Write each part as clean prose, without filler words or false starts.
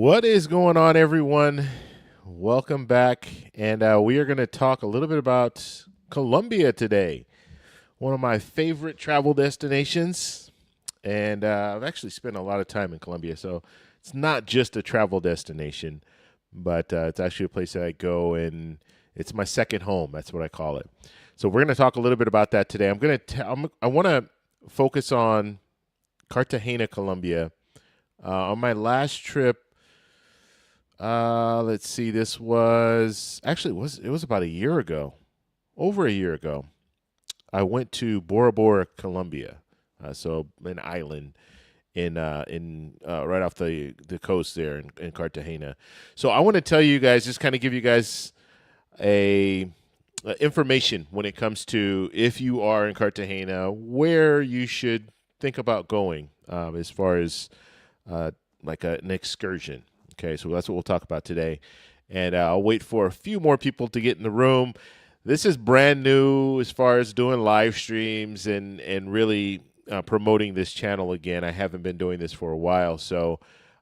What is going on, everyone? Welcome back. And we are going to talk a little bit about Colombia today, one of my favorite travel destinations. And I've actually spent a lot of time in Colombia. So it's not just a travel destination, but it's actually a place that I go and it's my second home. That's what I call it. So we're going to talk a little bit about that today. I want to focus on Cartagena, Colombia. On my last trip, let's see. This was actually it was about a year ago, over a year ago. I went to Bora Bora, Colombia, so an island in right off the coast there in Cartagena. So I want to tell you guys, just kind of give you guys a information when it comes to if you are in Cartagena, where you should think about going as far as like an excursion. Okay, so that's what we'll talk about today. And I'll wait for a few more people to get in the room. This is brand new as far as doing live streams and really promoting this channel again. I haven't been doing this for a while, so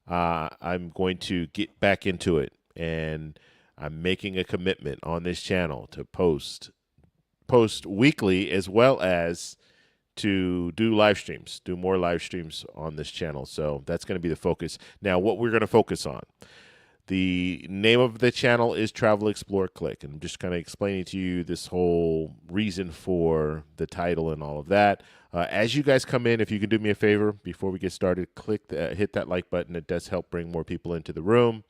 I'm going to get back into it. And I'm making a commitment on this channel to post weekly as well as to do live streams, do more live streams on this channel. So that's going to be the focus. Now, what we're going to focus on. The name of the channel is Travel Explore Click. And I'm just kind of explaining to you this whole reason for the title and all of that. As you guys come in, if you can do me a favor before we get started, hit that like button. It does help bring more people into the room.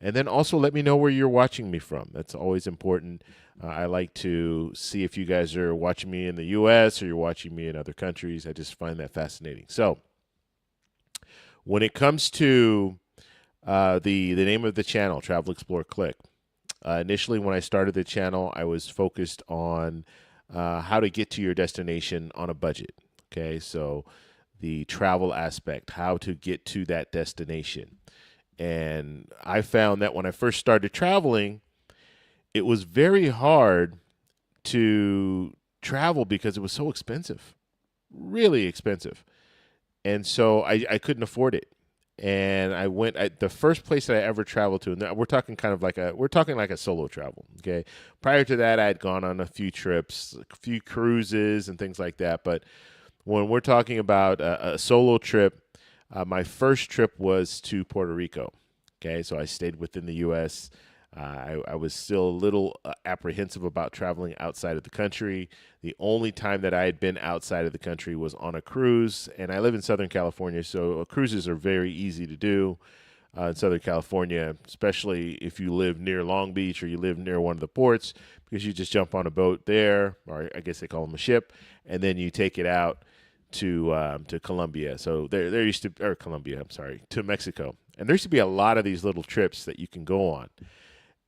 And then also let me know where you're watching me from. That's always important. I like to see if you guys are watching me in the U.S. or you're watching me in other countries. I just find that fascinating. So when it comes to the name of the channel, Travel Explore Click, initially when I started the channel, I was focused on how to get to your destination on a budget. Okay, so the travel aspect, how to get to that destination. And I found that when I first started traveling, it was very hard to travel because it was so expensive, really expensive. And so I couldn't afford it. And the first place that I ever traveled to, and we're talking like a solo travel. Okay. Prior to that, I had gone on a few trips, a few cruises and things like that. But when we're talking about a solo trip, my first trip was to Puerto Rico. Okay, so I stayed within the U.S. I was still a little apprehensive about traveling outside of the country. The only time that I had been outside of the country was on a cruise, and I live in Southern California, so cruises are very easy to do in Southern California, especially if you live near Long Beach or you live near one of the ports, because you just jump on a boat there, or I guess they call them a ship, and then you take it out to Colombia. So there used to, or Colombia, I'm sorry, to Mexico. And there used to be a lot of these little trips that you can go on.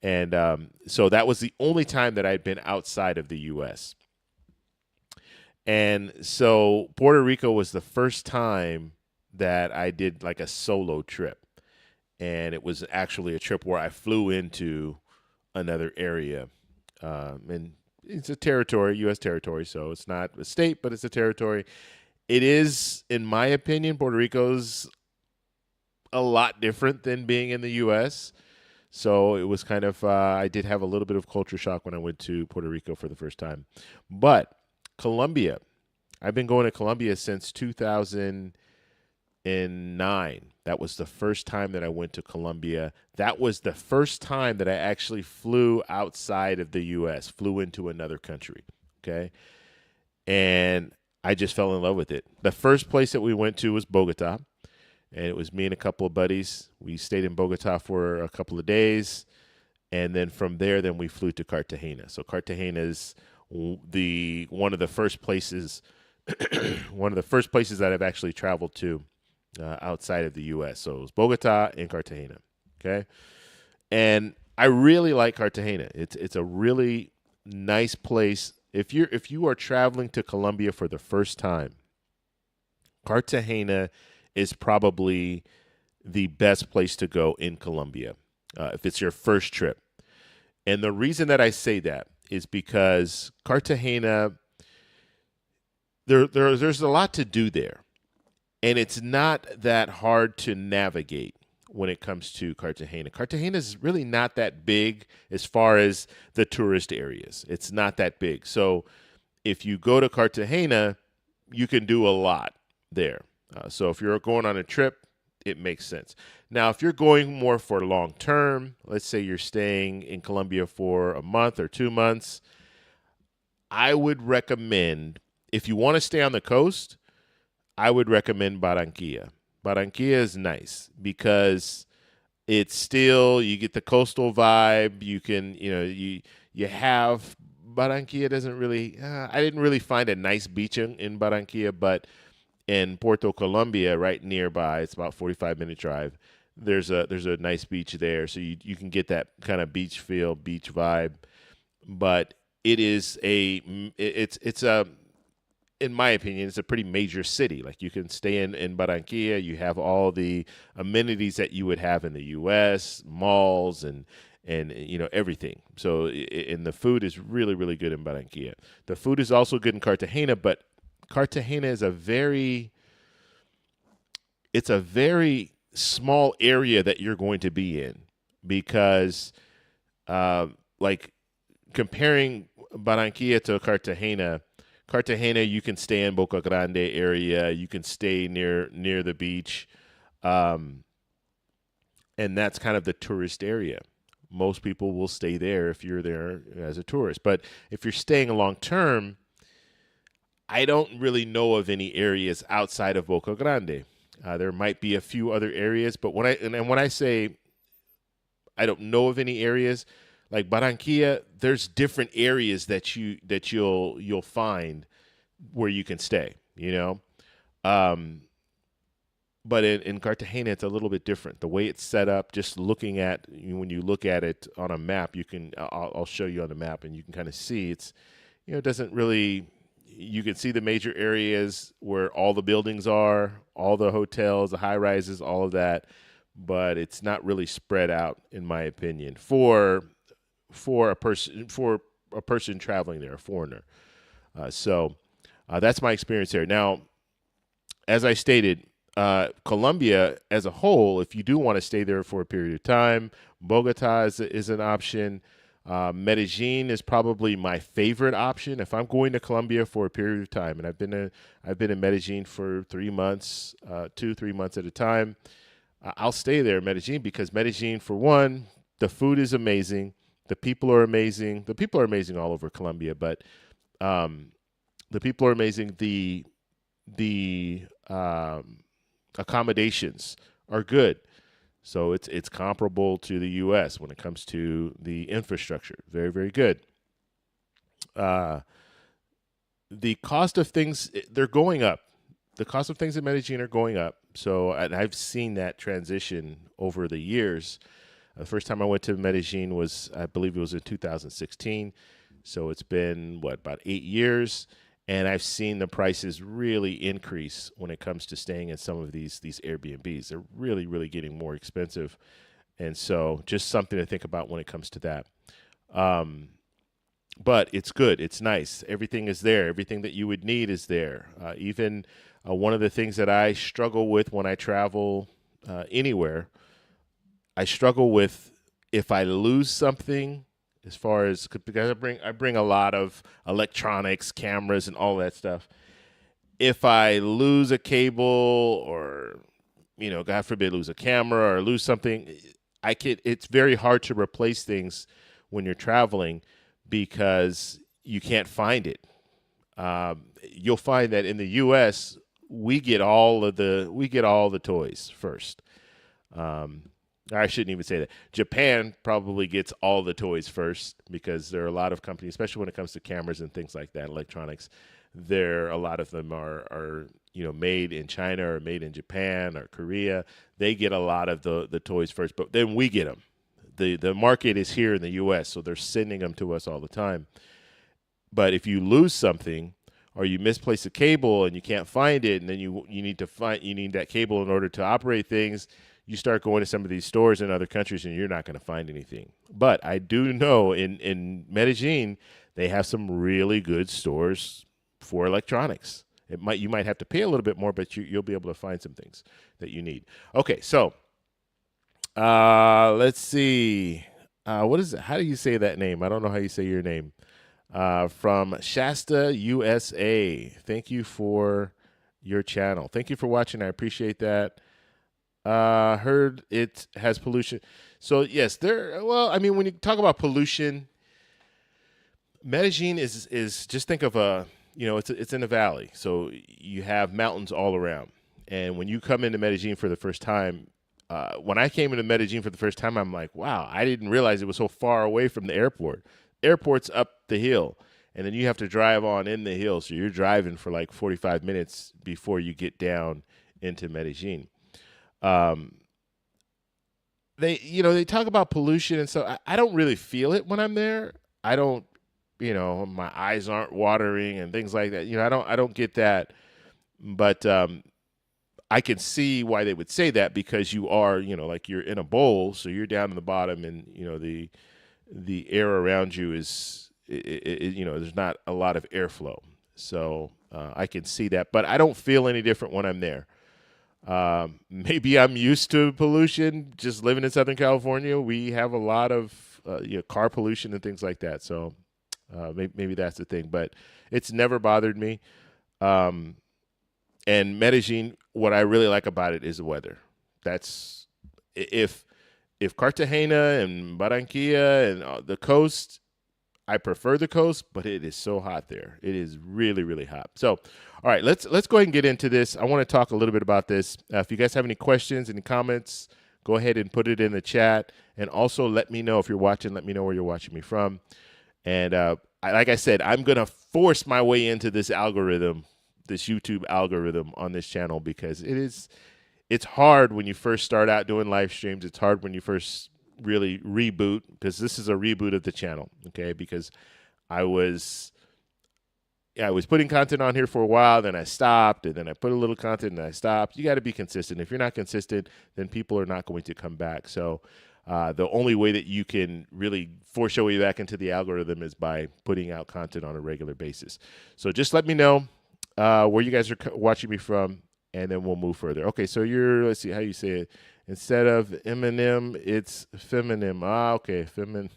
And so that was the only time that I'd been outside of the U.S. And so Puerto Rico was the first time that I did like a solo trip. And it was actually a trip where I flew into another area. And it's a territory, U.S. territory, so it's not a state, but it's a territory. It is, in my opinion, Puerto Rico's a lot different than being in the U.S., so it was kind of, I did have a little bit of culture shock when I went to Puerto Rico for the first time. But Colombia, I've been going to Colombia since 2009. That was the first time that I went to Colombia. That was the first time that I actually flew outside of the U.S., flew into another country, okay? And I just fell in love with it. The first place that we went to was Bogota. And it was me and a couple of buddies. We stayed in Bogota for a couple of days. And then from there, then we flew to Cartagena. So Cartagena is one of the first places that I've actually traveled to outside of the U.S. So it was Bogota and Cartagena. Okay. And I really like Cartagena. It's a really nice place. If you are traveling to Colombia for the first time, Cartagena is probably the best place to go in Colombia if it's your first trip. And the reason that I say that is because Cartagena, there's a lot to do there. And it's not that hard to navigate. when it comes to Cartagena. Cartagena is really not that big as far as the tourist areas. It's not that big. So if you go to Cartagena, you can do a lot there. So if you're going on a trip, it makes sense. Now, if you're going more for long term, let's say you're staying in Colombia for a month or 2 months, I would recommend, if you want to stay on the coast, I would recommend Barranquilla. Barranquilla is nice because it's still, you get the coastal vibe. You can, you have, Barranquilla doesn't really, I didn't really find a nice beach in Barranquilla, but in Puerto Colombia, right nearby, it's about 45-minute drive. There's a nice beach there, so you can get that kind of beach feel, beach vibe. But it's a, in my opinion, it's a pretty major city. Like, you can stay in Barranquilla. You have all the amenities that you would have in the U.S., malls and everything. So, and the food is really, really good in Barranquilla. The food is also good in Cartagena, but Cartagena is a very small area that you're going to be in, because like comparing Barranquilla to Cartagena, you can stay in Boca Grande area. You can stay near the beach. And that's kind of the tourist area. Most people will stay there if you're there as a tourist. But if you're staying long term, I don't really know of any areas outside of Boca Grande. There might be a few other areas, but when I say I don't know of any areas, like Barranquilla, there's different areas that you'll find where you can stay, But in Cartagena, it's a little bit different. The way it's set up, just looking at, when you look at it on a map, I'll show you on the map, and you can kind of see it doesn't really. You can see the major areas where all the buildings are, all the hotels, the high rises, all of that, but it's not really spread out, in my opinion, for a person traveling there, a foreigner. So that's my experience there. Now, as I stated, Colombia as a whole, if you do want to stay there for a period of time, Bogota is an option. Medellin is probably my favorite option if I'm going to Colombia for a period of time, and I've been in Medellin for 3 months, 2-3 months at a time. I'll stay there in Medellin, because Medellin, for one, the food is amazing, the people are amazing. The people are amazing all over Colombia, but the people are amazing. The accommodations are good. So it's comparable to the U.S. when it comes to the infrastructure. Very, very good. The cost of things, they're going up. The cost of things in Medellin are going up. So I've seen that transition over the years. The first time I went to Medellin was, I believe it was in 2016. So it's been, about 8 years. And I've seen the prices really increase when it comes to staying in some of these Airbnbs. They're really, really getting more expensive. And so just something to think about when it comes to that. But it's good. It's nice. Everything is there. Everything that you would need is there. Even one of the things that I struggle with when I travel anywhere, I struggle with if I lose something, as far as, because I bring a lot of electronics, cameras, and all that stuff. If I lose a cable, or God forbid, lose a camera or lose something, it's very hard to replace things when you're traveling, because you can't find it. You'll find that in the U.S. we get all the toys first. I shouldn't even say that. Japan probably gets all the toys first, because there are a lot of companies, especially when it comes to cameras and things like that, electronics. A lot of them are made in China or made in Japan or Korea. They get a lot of the toys first, but then we get them. The market is here in the U.S., so they're sending them to us all the time. But if you lose something, or you misplace a cable and you can't find it, and then you need that cable in order to operate things, you start going to some of these stores in other countries and you're not going to find anything. But I do know in Medellin, they have some really good stores for electronics. You might have to pay a little bit more, but you'll be able to find some things that you need. Okay, so Let's see. What is it? How do you say that name? I don't know how you say your name. From Shasta, USA. Thank you for your channel. Thank you for watching. I appreciate that. Heard it has pollution. So yes, there. Well, I mean, when you talk about pollution, Medellin is just think of a, it's in a valley, so you have mountains all around. And when you come into Medellin for the first time, when I came into Medellin for the first time, I'm like, wow, I didn't realize it was so far away from the airport. Airport's up the hill, and then you have to drive on in the hill. So you're driving for like 45 minutes before you get down into Medellin. Um, they talk about pollution, and so I don't really feel it when I'm there. I don't, my eyes aren't watering and things like that. I don't get that, but I can see why they would say that, because you are, like you're in a bowl, so you're down in the bottom, and the air around you is, there's not a lot of airflow. So I can see that, but I don't feel any different when I'm there. Maybe I'm used to pollution just living in Southern California. We have a lot of car pollution and things like that. So maybe that's the thing, but it's never bothered me. And Medellin, what I really like about it is the weather. That's if Cartagena and Barranquilla and the coast, I prefer the coast, but it is so hot there. It is really, really hot. So, all right, let's go ahead and get into this. I want to talk a little bit about this. If you guys have any questions, any comments, go ahead and put it in the chat. And also let me know if you're watching. Let me know where you're watching me from. And like I said, I'm going to force my way into this algorithm, this YouTube algorithm on this channel, because it's hard when you first start out doing live streams. It's hard when you first really reboot, because this is a reboot of the channel, okay? Because I was putting content on here for a while, then I stopped, and then I put a little content and I stopped. You got to be consistent. If you're not consistent, then people are not going to come back. So the only way that you can really force your way back into the algorithm is by putting out content on a regular basis. So just let me know where you guys are watching me from, and then we'll move further. Okay, so let's see how you say it. Instead of Eminem, it's feminine. Okay, feminine.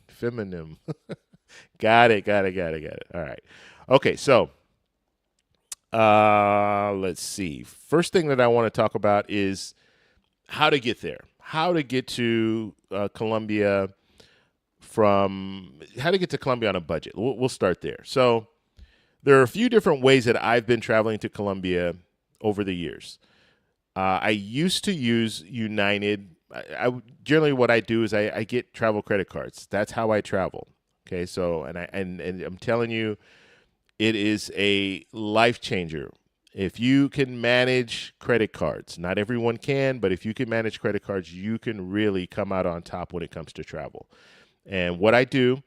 Got it. All right. Okay, so let's see. First thing that I want to talk about is how to get there. How to get to Colombia on a budget. We'll start there. So there are a few different ways that I've been traveling to Colombia over the years. I used to use United. Generally what I do is I get travel credit cards. That's how I travel. Okay, so and I'm telling you, it is a life changer. If you can manage credit cards, not everyone can, but if you can manage credit cards, you can really come out on top when it comes to travel. And what I do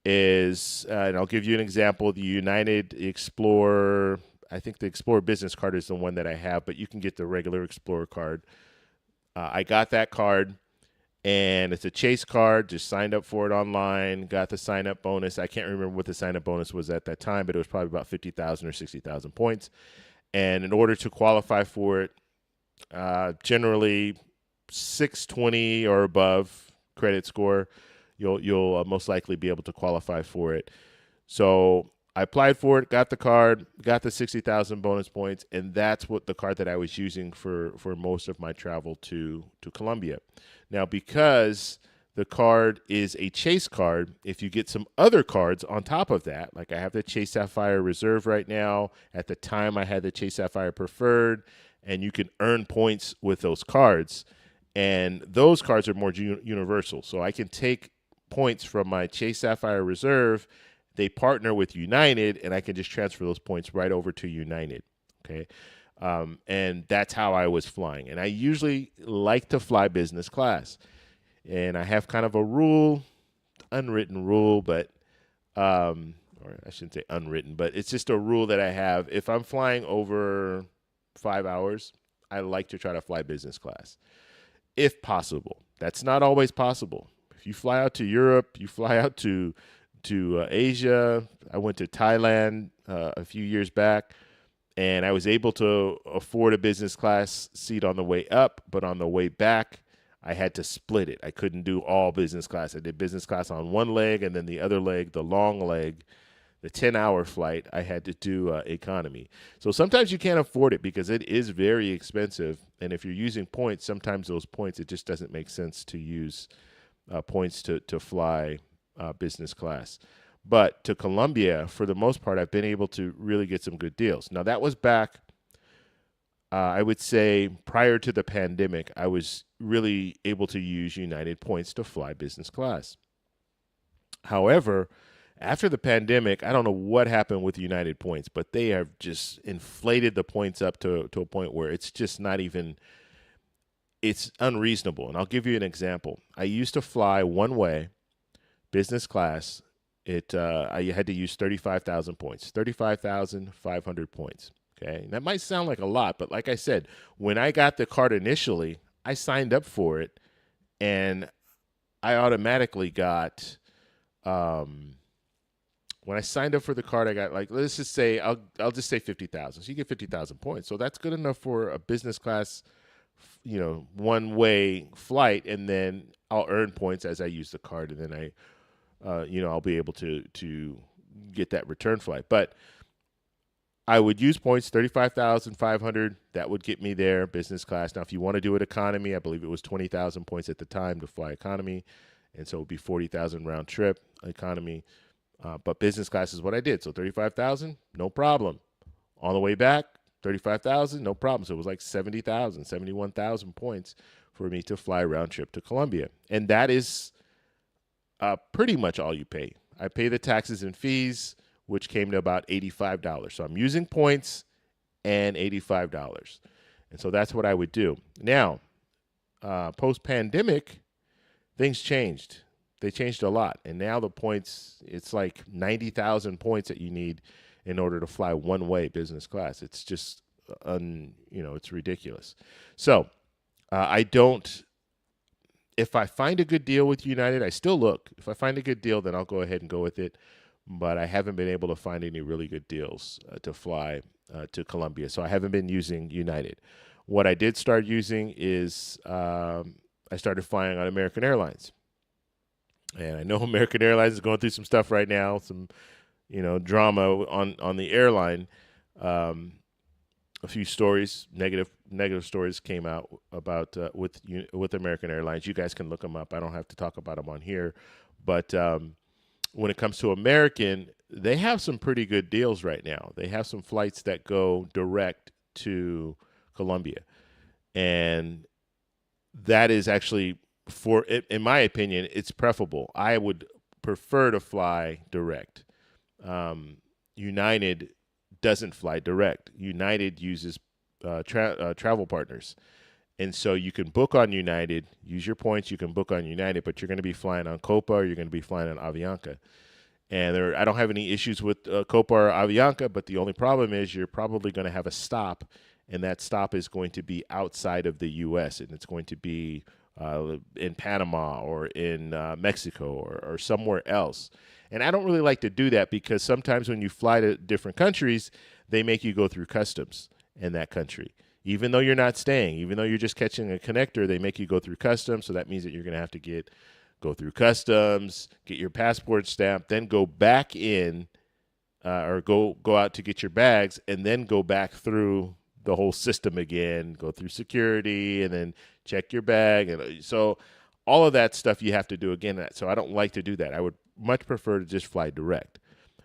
is, and I'll give you an example, the United Explorer. I think the Explorer Business card is the one that I have, but you can get the regular Explorer card. I got that card, and it's a Chase card. Just signed up for it online, got the sign-up bonus. I can't remember what the sign-up bonus was at that time, but it was probably about 50,000 or 60,000 points. And in order to qualify for it, generally 620 or above credit score, you'll most likely be able to qualify for it. So I applied for it, got the card, got the 60,000 bonus points, and that's what the card that I was using for most of my travel to Colombia. Now, because the card is a Chase card, if you get some other cards on top of that, like I have the Chase Sapphire Reserve right now. At the time, I had the Chase Sapphire Preferred, and you can earn points with those cards. And those cards are more universal. So I can take points from my Chase Sapphire Reserve. They partner with United, and I can just transfer those points right over to United, okay? And that's how I was flying. And I usually like to fly business class. And I have kind of a rule, unwritten rule, but or I shouldn't say unwritten, but it's just a rule that I have. If I'm flying over 5 hours, I like to try to fly business class, if possible. That's not always possible. If you fly out to Europe, you fly out to Asia. I went to Thailand a few years back, and I was able to afford a business class seat on the way up, but on the way back, I had to split it. I couldn't do all business class. I did business class on one leg, and then the other leg, the long leg, the 10-hour flight, I had to do economy. So sometimes you can't afford it because it is very expensive. And if you're using points, sometimes those points, it just doesn't make sense to use points to fly business class. But to Colombia, for the most part, I've been able to really get some good deals. Now, that was back, I would say, prior to the pandemic, I was really able to use United points to fly business class. However, after the pandemic, I don't know what happened with United points, but they have just inflated the points up to a point where it's just not even, it's unreasonable. And I'll give you an example. I used to fly one way, business class. I had to use 35,000 points, 35,500 points. Okay. And that might sound like a lot, but like I said, when I got the card initially, I signed up for it and I automatically got, when I signed up for the card, I got, like, let's just say, I'll just say 50,000. So you get 50,000 points. So that's good enough for a business class, one-way flight, and then I'll earn points as I use the card, and then I'll be able to get that return flight. But I would use points, 35,500. That would get me there, business class. Now, if you want to do it economy, I believe it was 20,000 points at the time to fly economy, and so it would be 40,000 round trip economy. But business class is what I did. So 35,000, no problem. On the way back, 35,000, no problem. So it was like 70,000, 71,000 points for me to fly round trip to Colombia. And that is pretty much all you pay. I pay the taxes and fees, which came to about $85. So I'm using points and $85. And so that's what I would do. Now, post-pandemic, things changed. They changed a lot. And now the points, it's like 90,000 points that you need in order to fly one-way business class. It's just, it's ridiculous. So if I find a good deal with United, I still look. If I find a good deal, then I'll go ahead and go with it. But I haven't been able to find any really good deals to fly to Colombia. So I haven't been using United. What I did start using is I started flying on American Airlines. And I know American Airlines is going through some stuff right now, some, drama on the airline. A few stories, negative stories came out about with American Airlines. You guys can look them up. I don't have to talk about them on here. But when it comes to American, they have some pretty good deals right now. They have some flights that go direct to Colombia. And that is actually, in my opinion, it's preferable. I would prefer to fly direct. United doesn't fly direct. United uses travel partners. And so you can book on United, use your points, you can book on United, but you're going to be flying on Copa or you're going to be flying on Avianca. And I don't have any issues with Copa or Avianca, but the only problem is you're probably going to have a stop, and that stop is going to be outside of the U.S., and it's going to be in Panama or in Mexico or somewhere else. And I don't really like to do that because sometimes when you fly to different countries, they make you go through customs in that country. Even though you're not staying, even though you're just catching a connector, they make you go through customs. So that means that you're going to have to go through customs, get your passport stamped, then go back in or go out to get your bags, and then go back through the whole system again, go through security, and then check your bag. And so all of that stuff you have to do again. So I don't like to do that. I would much prefer to just fly direct.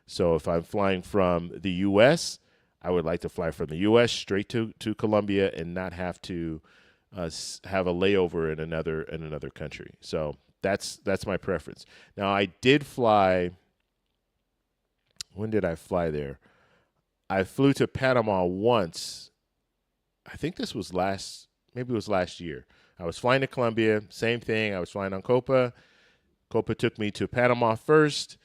So if I'm flying from the U.S., I would like to fly from the U.S. straight to Colombia and not have to have a layover in another country. So that's my preference. Now, I did fly. When did I fly there? I flew to Panama once. I think this was maybe it was last year. I was flying to Colombia, same thing. I was flying on Copa. Copa took me to Panama first,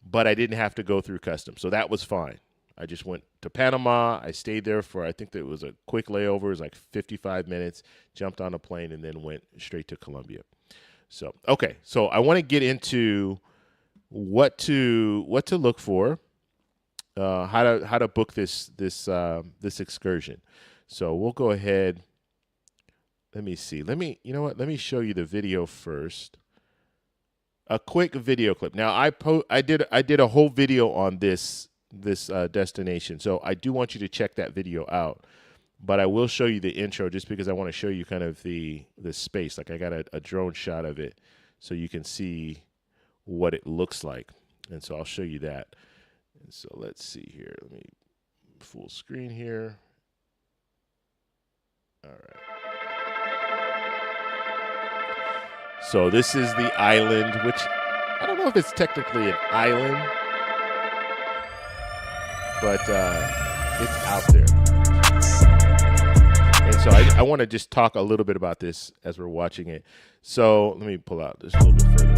but I didn't have to go through customs, so that was fine. I just went to Panama. I stayed there for, I think that was a quick layover. It was like 55 minutes, jumped on a plane, and then went straight to Colombia. So, okay. So I want to get into what to look for, how to book this excursion. So we'll go ahead. let me see. You know what? Let me show you the video first. A quick video clip. Now I did a whole video on this destination, so I do want you to check that video out. But I will show you the intro just because I want to show you kind of the space. Like I got a drone shot of it so you can see what it looks like. And so I'll show you that. And so let's see here. Let me full screen here. All right. So this is the island, which I don't know if it's technically an island, but it's out there. And so I want to just talk a little bit about this as we're watching it. So let me pull out this a little bit further.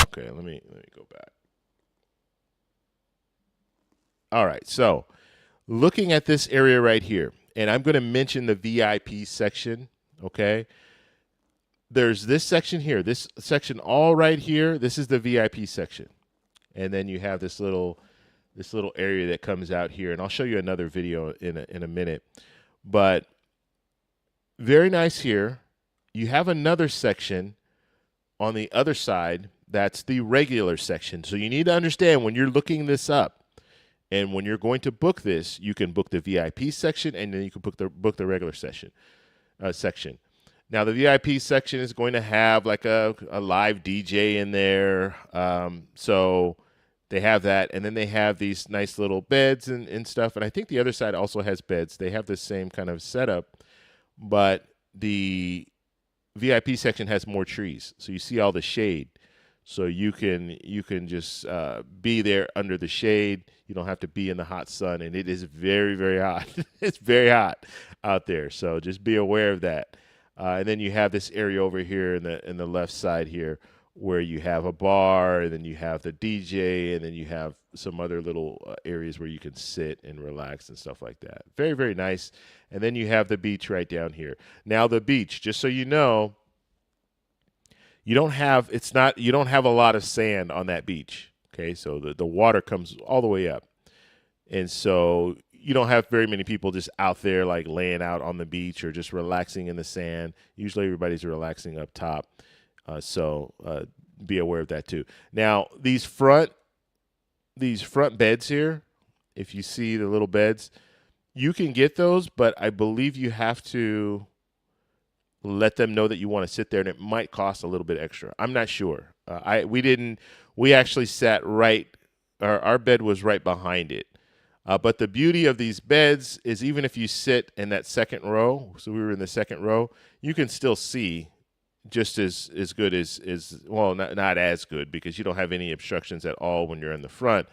Okay, let me go back. All right, so looking at this area right here, and I'm going to mention the VIP section, okay? There's this section here, this section all right here. This is the VIP section. And then you have this little area that comes out here, and I'll show you another video in a minute. But very nice here. You have another section on the other side. That's the regular section. So you need to understand when you're looking this up, and when you're going to book this, you can book the VIP section, and then you can book the regular section. Now, the VIP section is going to have like a live DJ in there. So they have that, and then they have these nice little beds and stuff. And I think the other side also has beds. They have the same kind of setup, but the VIP section has more trees. So you see all the shade. So you can just be there under the shade. You don't have to be in the hot sun, and it is very, very hot. It's very hot out there. So just be aware of that. And then you have this area over here in the left side here where you have a bar, and then you have the DJ, and then you have some other little areas where you can sit and relax and stuff like that. Very, very nice. And then you have the beach right down here. Now the beach, just so you know, you don't have a lot of sand on that beach. Okay, so the water comes all the way up. And so you don't have very many people just out there like laying out on the beach or just relaxing in the sand. Usually everybody's relaxing up top. So be aware of that too. Now, these front beds here, if you see the little beds, you can get those, but I believe you have to let them know that you want to sit there, and it might cost a little bit extra. I'm not sure. We actually sat our bed was right behind it. But the beauty of these beds is even if you sit in that second row, so we were in the second row, you can still see just as good as well, not as good because you don't have any obstructions at all when you're in the front.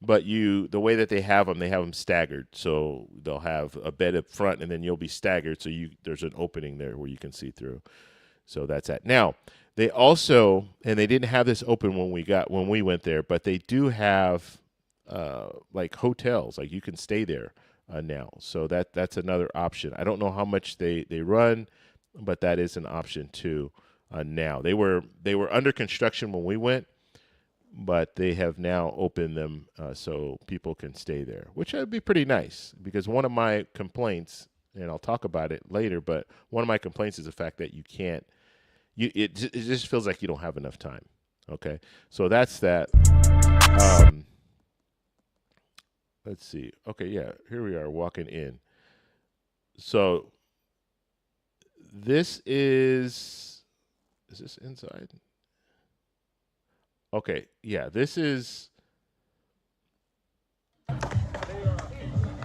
But the way that they have them staggered. So they'll have a bed up front, and then you'll be staggered. So there's an opening there where you can see through. So that's that. Now they also, and they didn't have this open when we went there, but they do have like hotels, like you can stay there now. So that's another option. I don't know how much they run, but that is an option too. Now they were under construction when we went, but they have now opened them so people can stay there, which would be pretty nice because one of my complaints, and I'll talk about it later, but one of my complaints is the fact that you can't, it just feels like you don't have enough time. Okay, so that's that. Let's see. Okay, yeah, here we are walking in. So this is this inside? Okay, yeah, this is,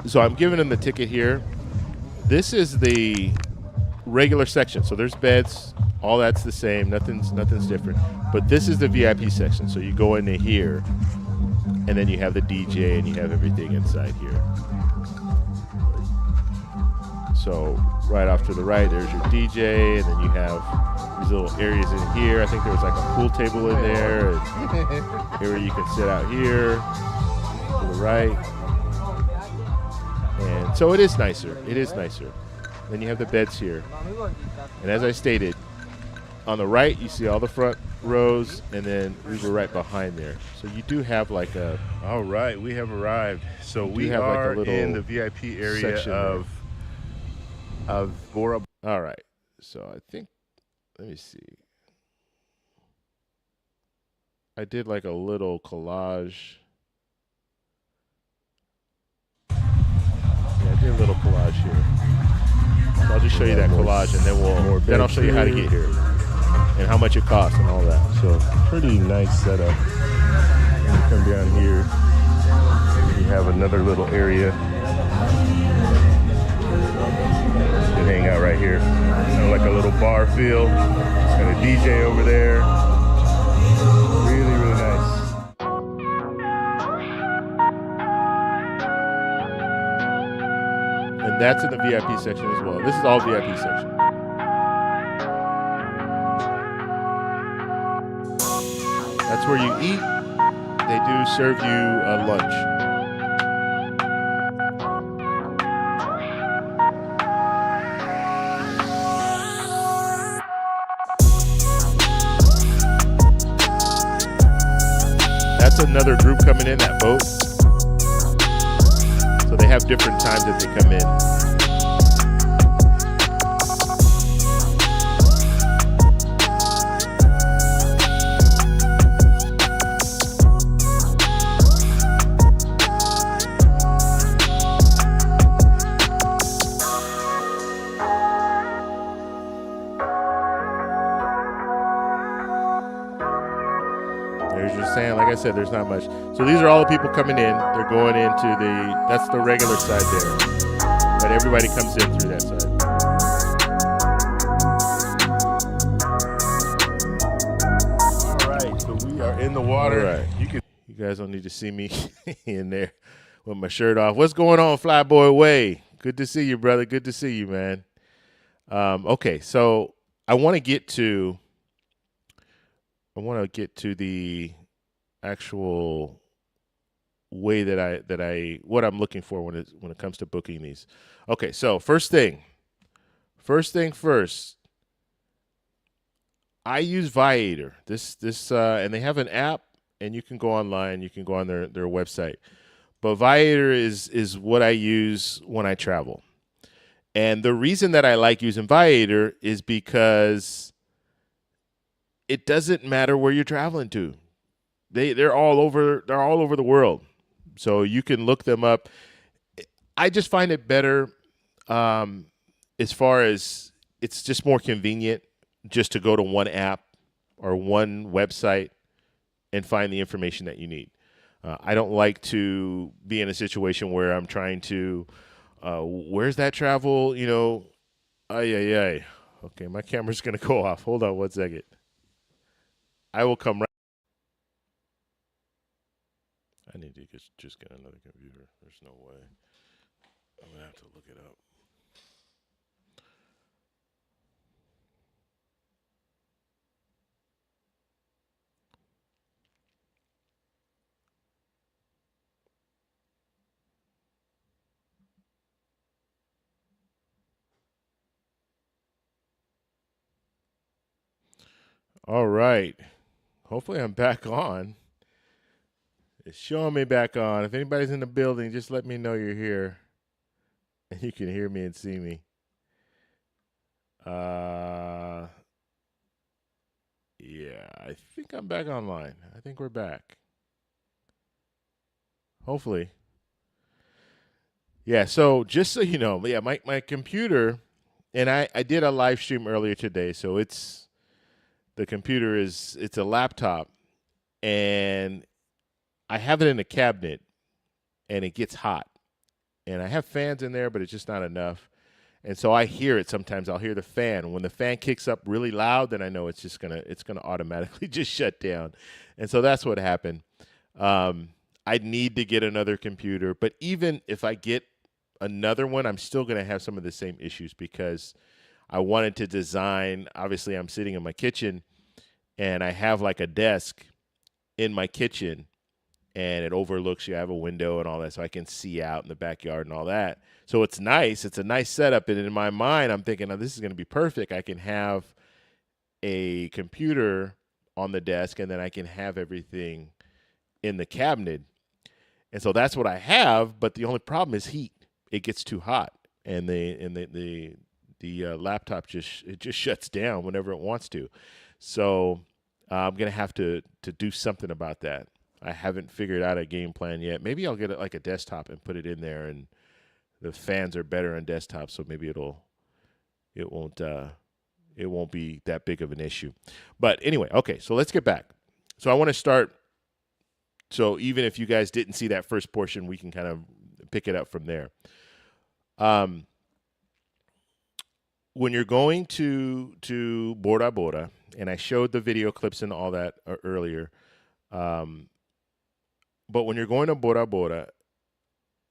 so I'm giving them the ticket here. This is the regular section. So there's beds, all that's the same, nothing's different. But this is the VIP section. So you go into here, and then you have the DJ, and you have everything inside here. So right off to the right, there's your DJ, and then you have these little areas in here. I think there was like a pool table in there, and here you can sit out here to the right. And so it is nicer. It is nicer. Then you have the beds here. And as I stated, on the right, you see all the front rows, and then we were right behind there. So you do have like a. All right, we have arrived. So we have like are a little in the VIP area of Bora. All right. So I think, let me see. I did like a little collage. Yeah, I did a little collage here. So I'll just show you that collage, and then I'll show you how to get here and how much it costs and all that. So pretty nice setup. And you come down here, you have another little area. You can hang out right here. Kind of like a little bar feel. Got a DJ over there. Really, really nice. And that's in the VIP section as well. This is all VIP section. That's where you eat. They do serve you lunch. That's another group coming in, that boat. So they have different times that they come in. Like I said, there's not much. So these are all the people coming in. They're going into that's the regular side there. But everybody comes in through that side. All right, so we are in the water. All right. You guys don't need to see me in there with my shirt off. What's going on, Flyboy Way? Good to see you, brother. Good to see you, man. Okay, so I want to get to the actual way that what I'm looking for when it comes to booking these. Okay, so first thing first. I use Viator. This and they have an app, and you can go online. You can go on their website. But Viator is what I use when I travel, and the reason that I like using Viator is because it doesn't matter where you're traveling to. They're all over the world, so you can look them up. I just find it better, as far as it's just more convenient just to go to one app or one website and find the information that you need. I don't like to be in a situation where I'm trying to, where's that travel? Okay, my camera's gonna go off. Hold on 1 second. I will come right. I need to just get another computer. There's no way. I'm going to have to look it up. All right. Hopefully I'm back on. It's showing me back on. If anybody's in the building, just let me know you're here and you can hear me and see me. Yeah, I think I'm back online. I think we're back. Hopefully. Yeah, so just so you know, my computer, and I did a live stream earlier today, so it's a laptop, and I have it in a cabinet, and it gets hot. And I have fans in there, but it's just not enough. And so I hear it sometimes. I'll hear the fan. When the fan kicks up really loud, then I know it's gonna automatically just shut down. And so that's what happened. I need to get another computer, but even if I get another one, I'm still gonna have some of the same issues because I wanted to design. Obviously, I'm sitting in my kitchen, and I have like a desk in my kitchen. And it overlooks, you have a window and all that, so I can see out in the backyard and all that. So it's nice. It's a nice setup. And in my mind, I'm thinking, oh, this is going to be perfect. I can have a computer on the desk, and then I can have everything in the cabinet. And so that's what I have. But the only problem is heat. It gets too hot, and the laptop just shuts down whenever it wants to. So I'm gonna have to do something about that. I haven't figured out a game plan yet. Maybe I'll get it like a desktop and put it in there, and the fans are better on desktop, so maybe it won't be that big of an issue. But anyway, okay, so let's get back. So I want to start. So even if you guys didn't see that first portion, we can kind of pick it up from there. When you're going to Bora Bora, and I showed the video clips and all that earlier, but when you're going to Bora Bora,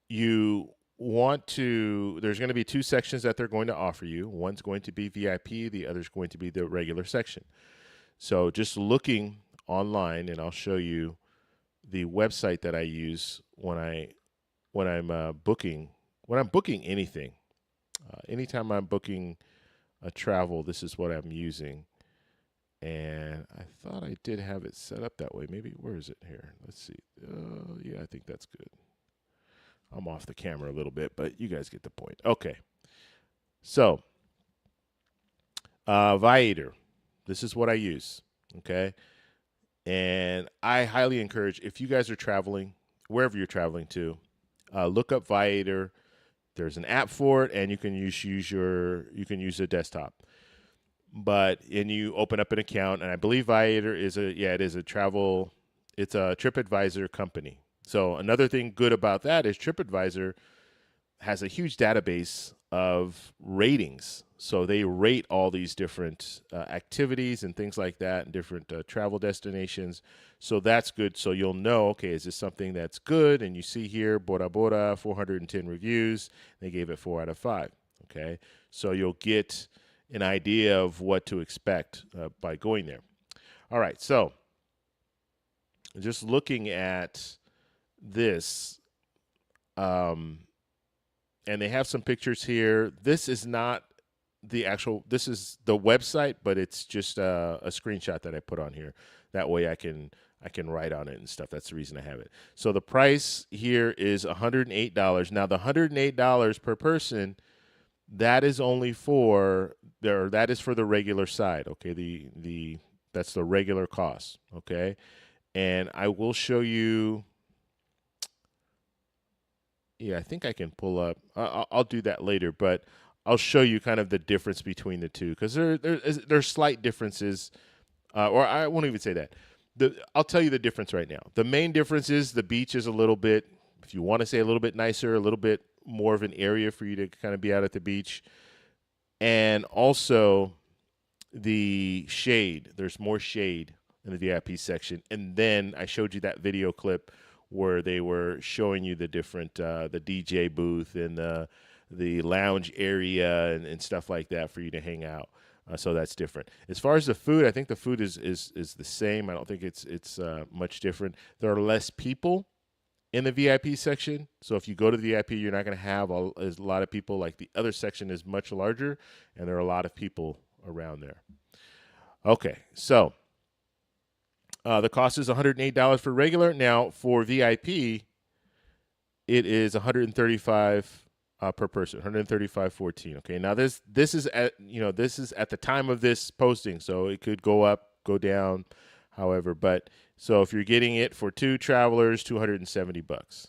you want to, there's going to be two sections that they're going to offer you. One's going to be VIP, the other's going to be the regular section. So just looking online, and I'll show you the website that I use when I'm booking anything. Anytime I'm booking a travel, this is what I'm using. And I thought I did have it set up that way. Maybe, where is it here? Let's see. Yeah, I think that's good. I'm off the camera a little bit, but you guys get the point. Okay. So, Viator. This is what I use. Okay. And I highly encourage, if you guys are traveling, wherever you're traveling to, look up Viator. There's an app for it, and you can use a desktop. And you open up an account, and I believe Viator is a TripAdvisor company. So another thing good about that is TripAdvisor has a huge database of ratings. So they rate all these different activities and things like that, and different travel destinations. So that's good. So you'll know, okay, is this something that's good? And you see here, Bora Bora, 410 reviews. They gave it 4 out of 5. Okay, so you'll get an idea of what to expect by going there. All right, so just looking at this, and they have some pictures here. This is not this is the website, but it's just a screenshot that I put on here. That way I can write on it and stuff. That's the reason I have it. So the price here is $108. Now the $108 per person, that is only that is for the regular side. Okay, that's the regular cost. Okay, and I will show you. Yeah, I think I can pull up. I'll do that later, but I'll show you kind of the difference between the two, because there's slight differences, or I won't even say that. I'll tell you the difference right now. The main difference is the beach is a little bit, if you want to say, a little bit nicer, a little bit more of an area for you to kind of be out at the beach, and also the shade. There's more shade in the VIP section, and then I showed you that video clip where they were showing you the different the DJ booth and the lounge area and stuff like that for you to hang out. So that's different. As far as the food, I think the food is the same. I don't think it's much different. There are less people in the VIP section. So if you go to the VIP, you're not going to have a lot of people. Like the other section is much larger, and there are a lot of people around there. Okay, so the cost is $108 for regular. Now for VIP, it is $135 per person, $135.14. Okay, now this is at the time of this posting, so it could go up, go down, however. But so if you're getting it for 2 travelers, $270.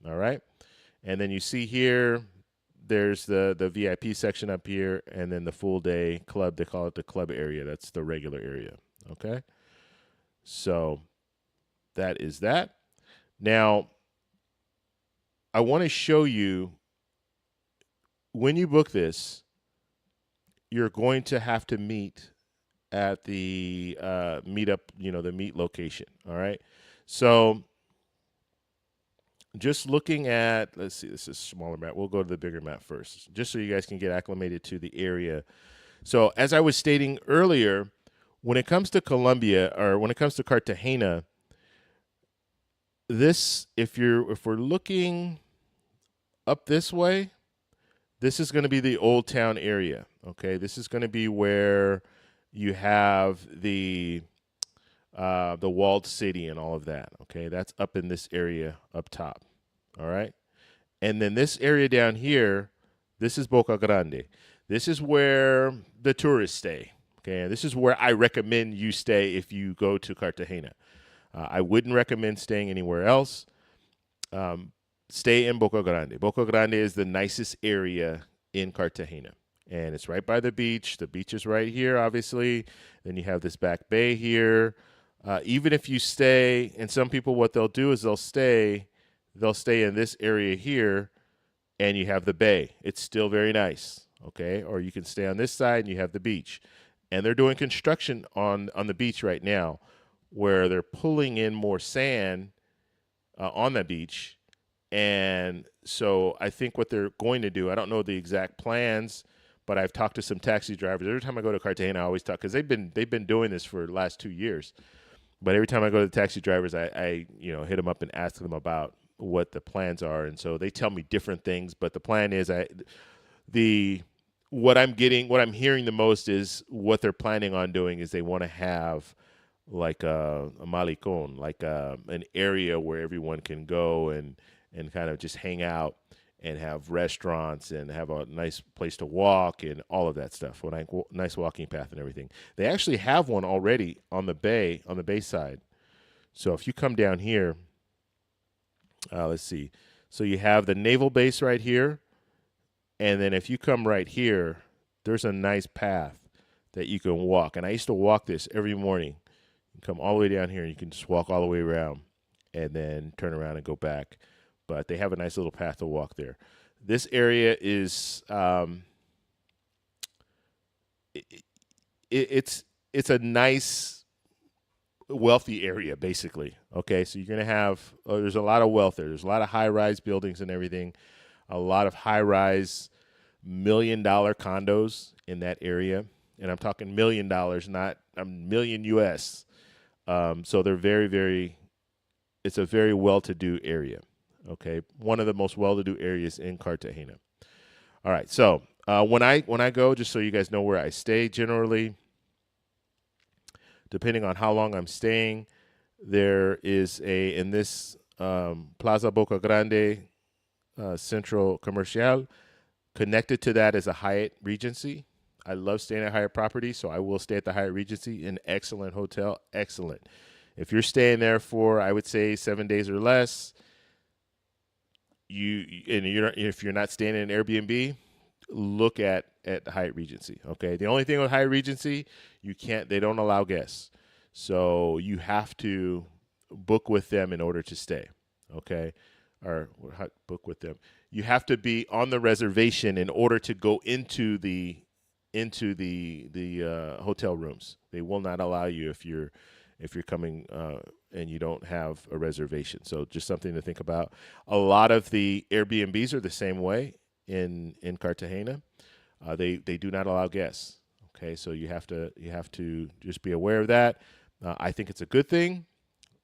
All right, and then you see here, there's the VIP section up here, and then the full day club. They call it the club area. That's the regular area. Okay. So that is that. Now, I want to show you, when you book this, you're going to have to meet at the meetup, the meet location. All right. So just looking at, let's see, this is a smaller map. We'll go to the bigger map first, just so you guys can get acclimated to the area. So as I was stating earlier, when it comes to Colombia, or when it comes to Cartagena, if we're looking up this way, this is going to be the Old Town area. Okay, this is going to be where you have the walled city and all of that. Okay, that's up in this area up top. All right, and then this area down here, this is Boca Grande. This is where the tourists stay. Okay, and this is where I recommend you stay if you go to Cartagena. I wouldn't recommend staying anywhere else. Um, Stay in Boca Grande. Boca Grande is the nicest area in Cartagena, and it's right by the beach. The beach is right here, obviously. Then you have this back bay here. Even if you stay, and some people, what they'll do is they'll stay in this area here, and you have the bay. It's still very nice, okay? Or you can stay on this side and you have the beach. And they're doing construction on the beach right now, where they're pulling in more sand on the beach. And so I think what they're going to do, I don't know the exact plans, but I've talked to some taxi drivers. Every time I go to Cartagena, I always talk, because they've been doing this for the last 2 years. But every time I go to the taxi drivers, I hit them up and ask them about what the plans are, and so they tell me different things. But the plan is, what I'm hearing the most is what they're planning on doing is they want to have like a malecon, like an area where everyone can go and kind of just hang out and have restaurants and have a nice place to walk and all of that stuff. Nice walking path and everything. They actually have one already on the bay side. So if you come down here, let's see. So you have the naval base right here, and then if you come right here, there's a nice path that you can walk. And I used to walk this every morning. You come all the way down here, and you can just walk all the way around and then turn around and go back. But they have a nice little path to walk there. This area is it's a nice, wealthy area, basically. Okay, so you're gonna have there's a lot of wealth there. There's a lot of high-rise buildings and everything. A lot of high-rise $1 million condos in that area, and I'm talking $1 million, not a million US. So they're very, very. It's a very well-to-do area. Okay, one of the most well-to-do areas in Cartagena. All right, so when I go, just so you guys know where I stay, generally, depending on how long I'm staying, there is in this Plaza Boca Grande Central Comercial. Connected to that is a Hyatt Regency. I love staying at Hyatt property, so I will stay at the Hyatt Regency, an excellent hotel, excellent. If you're staying there for, I would say, 7 days or less, if you're not staying in an Airbnb, look at the Hyatt Regency. Okay. The only thing with Hyatt Regency, they don't allow guests, so you have to book with them in order to stay. Okay, or book with them. You have to be on the reservation in order to go into the hotel rooms. They will not allow you if you're coming and you don't have a reservation. So just something to think about. A lot of the Airbnbs are the same way in Cartagena. They do not allow guests. Okay, so you have to just be aware of that. I think it's a good thing,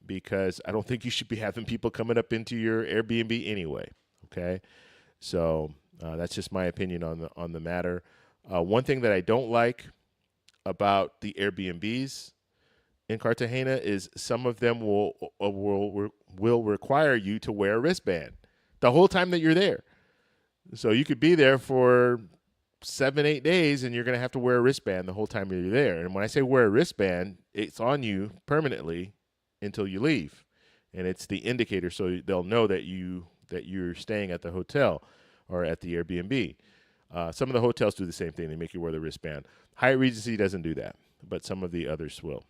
because I don't think you should be having people coming up into your Airbnb anyway. Okay, so that's just my opinion on the matter. One thing that I don't like about the Airbnbs in Cartagena is some of them will require you to wear a wristband the whole time that you're there. So you could be there for 7-8 days and you're going to have to wear a wristband the whole time you're there. And when I say wear a wristband, it's on you permanently until you leave, and it's the indicator so they'll know that you're staying at the hotel or at the Airbnb. Some of the hotels do the same thing. They make you wear the wristband. Hyatt Regency doesn't do that, but some of the others will.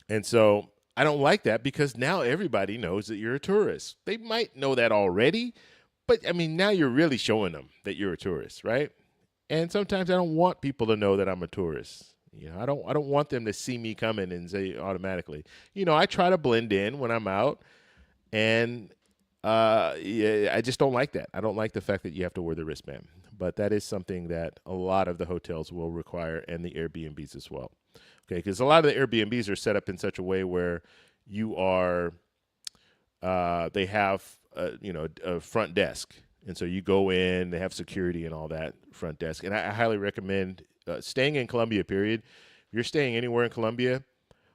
And so I don't like that, because now everybody knows that you're a tourist. They might know that already, but I mean, now you're really showing them that you're a tourist, right? And sometimes I don't want people to know that I'm a tourist. I don't want them to see me coming and say automatically. I try to blend in when I'm out, and I just don't like that. I don't like the fact that you have to wear the wristband. But that is something that a lot of the hotels will require, and the Airbnbs as well. Okay, because a lot of the Airbnbs are set up in such a way where you are, they have, a front desk. And so you go in, they have security and all that front desk. And I highly recommend staying in Colombia, period. you're staying anywhere in Colombia,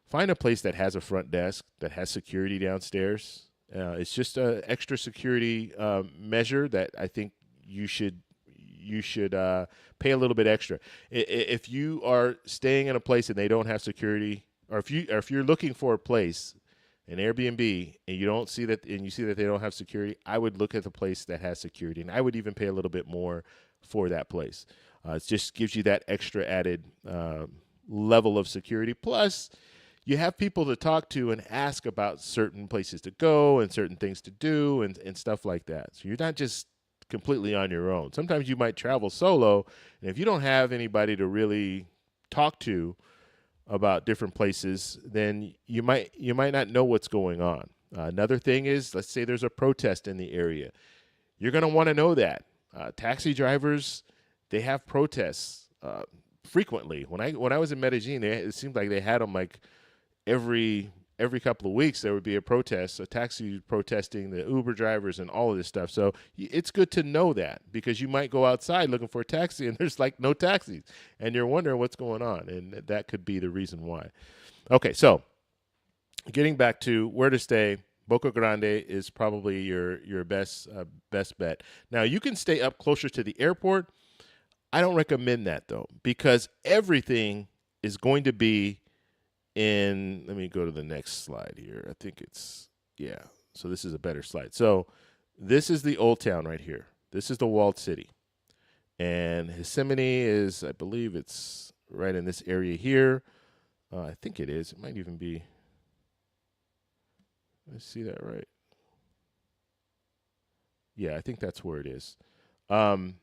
find a place that has a front desk, that has security downstairs. It's just an extra security measure that I think you should pay a little bit extra. If you are staying in a place and they don't have security, or if you're looking for a place, an Airbnb, and you don't see that, and you see that they don't have security, I would look at the place that has security, and I would even pay a little bit more for that place. It just gives you that extra added level of security. Plus, you have people to talk to and ask about certain places to go and certain things to do and stuff like that. So you're not just completely on your own. Sometimes you might travel solo, and if you don't have anybody to really talk to about different places, then you might not know what's going on. Another thing is, let's say there's a protest in the area. You're going to want to know that. Taxi drivers, they have protests frequently. When I was in Medellin, it seemed like they had them like every couple of weeks. There would be a protest, a taxi protesting the Uber drivers and all of this stuff. So it's good to know that, because you might go outside looking for a taxi and there's like no taxis, and you're wondering what's going on, and that could be the reason why. Okay, so getting back to where to stay, Boca Grande is probably your best bet. Now, you can stay up closer to the airport. I don't recommend that, though, because everything is going to be let me go to the next slide here. I think yeah. So this is a better slide. So this is the old town right here. This is the walled city. And Yosemite is, I believe it's right in this area here. I think it is. It might even be. Let's see that right. Yeah, I think that's where it is. And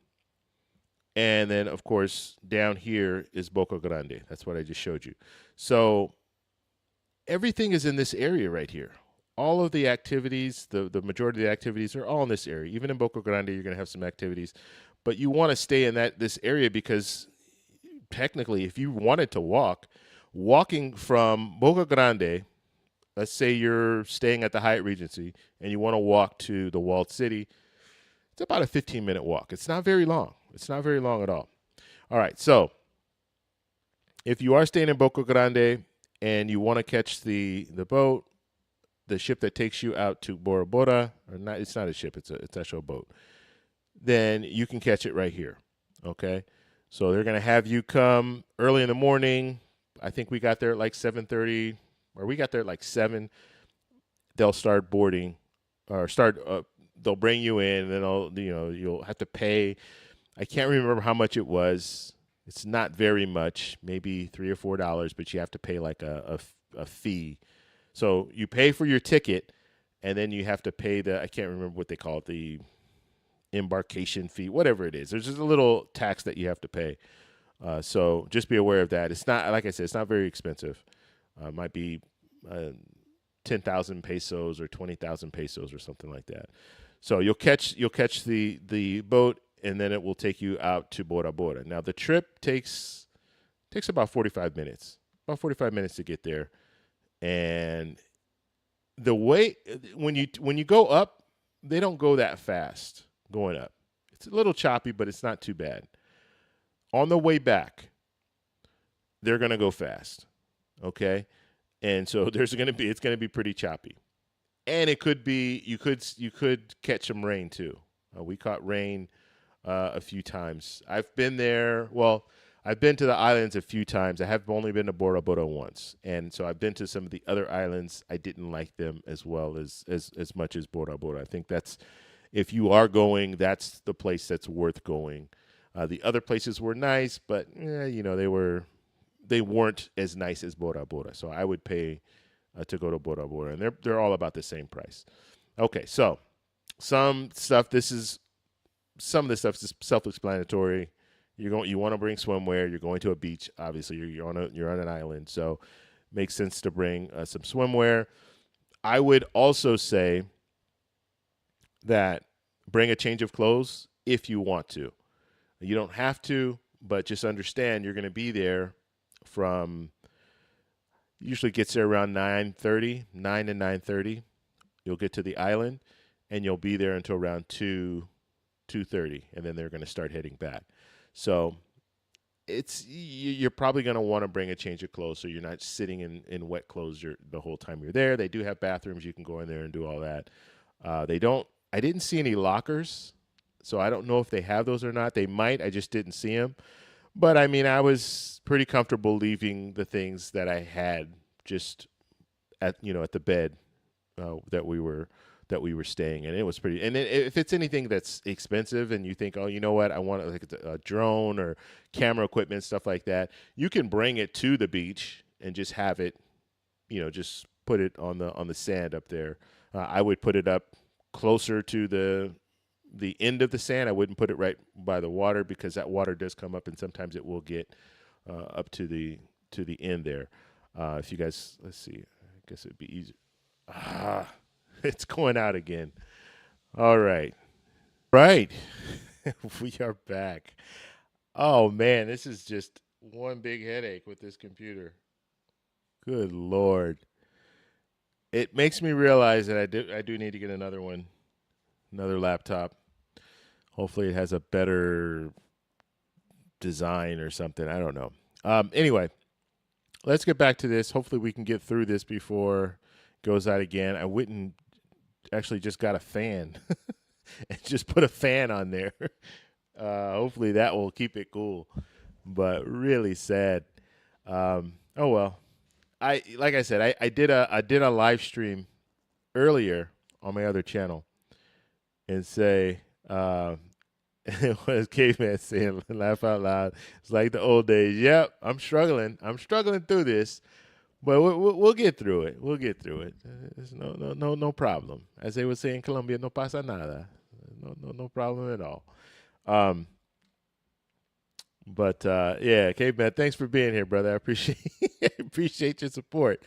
then, of course, down here is Boca Grande. That's what I just showed you. So everything is in this area right here. All of the activities, the majority of the activities are all in this area. Even in Boca Grande, you're going to have some activities. But you want to stay in this area because technically, if you wanted to walking from Boca Grande, let's say you're staying at the Hyatt Regency and you want to walk to the walled city, it's about a 15-minute walk. It's not very long. It's not very long at all. All right, so if you are staying in Boca Grande and you want to catch the boat, the ship that takes you out to Bora Bora, or not, it's not a ship, it's actually a boat, then you can catch it right here, okay? So they're going to have you come early in the morning. I think we got there at like 7:30, or we got there at like 7. They'll start boarding, or they'll bring you in, and you'll have to pay. I can't remember how much it was. It's not very much, maybe $3 or $4, but you have to pay like a fee. So you pay for your ticket, and then you have to pay I can't remember what they call it, the embarkation fee, whatever it is. There's just a little tax that you have to pay. So just be aware of that. It's not, like I said, it's not very expensive. It might be 10,000 pesos or 20,000 pesos or something like that. So you'll catch the boat, and then it will take you out to Bora Bora. Now the trip takes about 45 minutes. About 45 minutes to get there. And the way when you go up, they don't go that fast going up. It's a little choppy, but it's not too bad. On the way back, they're going to go fast. Okay? And so it's going to be pretty choppy. And it could be you could catch some rain too. We caught rain a few times. I've been there. Well, I've been to the islands a few times. I have only been to Bora Bora once, and so I've been to some of the other islands. I didn't like them as well as much as Bora Bora. I think if you are going, that's the place that's worth going. The other places were nice, but they weren't as nice as Bora Bora. So I would pay to go to Bora Bora, and they're all about the same price. Okay, so some of the stuff is self-explanatory. You want to bring swimwear. You're going to a beach. Obviously, you're on an island, so it makes sense to bring some swimwear. I would also say that bring a change of clothes if you want to. You don't have to, but just understand you're going to be there from. Usually gets there around 9 to 9:30. You'll get to the island, and you'll be there until around 2:30, and then they're going to start heading back. So you're probably going to want to bring a change of clothes so you're not sitting in wet clothes the whole time you're there. They do have bathrooms. You can go in there and do all that. They don't. I didn't see any lockers, so I don't know if they have those or not. They might. I just didn't see them. But I mean, I was pretty comfortable leaving the things that I had just at the bed that we were staying in. It was pretty. And if it's anything that's expensive and you think, oh, you know what, I want like a drone or camera equipment, stuff like that, you can bring it to the beach and just have it, just put it on the sand up there. I would put it up closer to the end of the sand. I wouldn't put it right by the water because that water does come up and sometimes it will get up to the end there. If you guys, let's see, I guess it'd be easier. It's going out again. All right. Right. We are back. Oh man, this is just one big headache with this computer. Good Lord. It makes me realize that I do need to get another one, another laptop. Hopefully it has a better design or something. I don't know. Anyway, let's get back to this. Hopefully we can get through this before it goes out again. I wouldn't actually just got a fan and just put a fan on there. Hopefully that will keep it cool, but really sad. Oh well. Like I said, I did a live stream earlier on my other channel and say it was Caveman saying, laugh out loud. It's like the old days. Yep, I'm struggling. I'm struggling through this, but we'll get through it. We'll get through it. There's no problem. As they would say in Colombia, no pasa nada. No problem at all. But yeah, Caveman, thanks for being here, brother. I appreciate your support.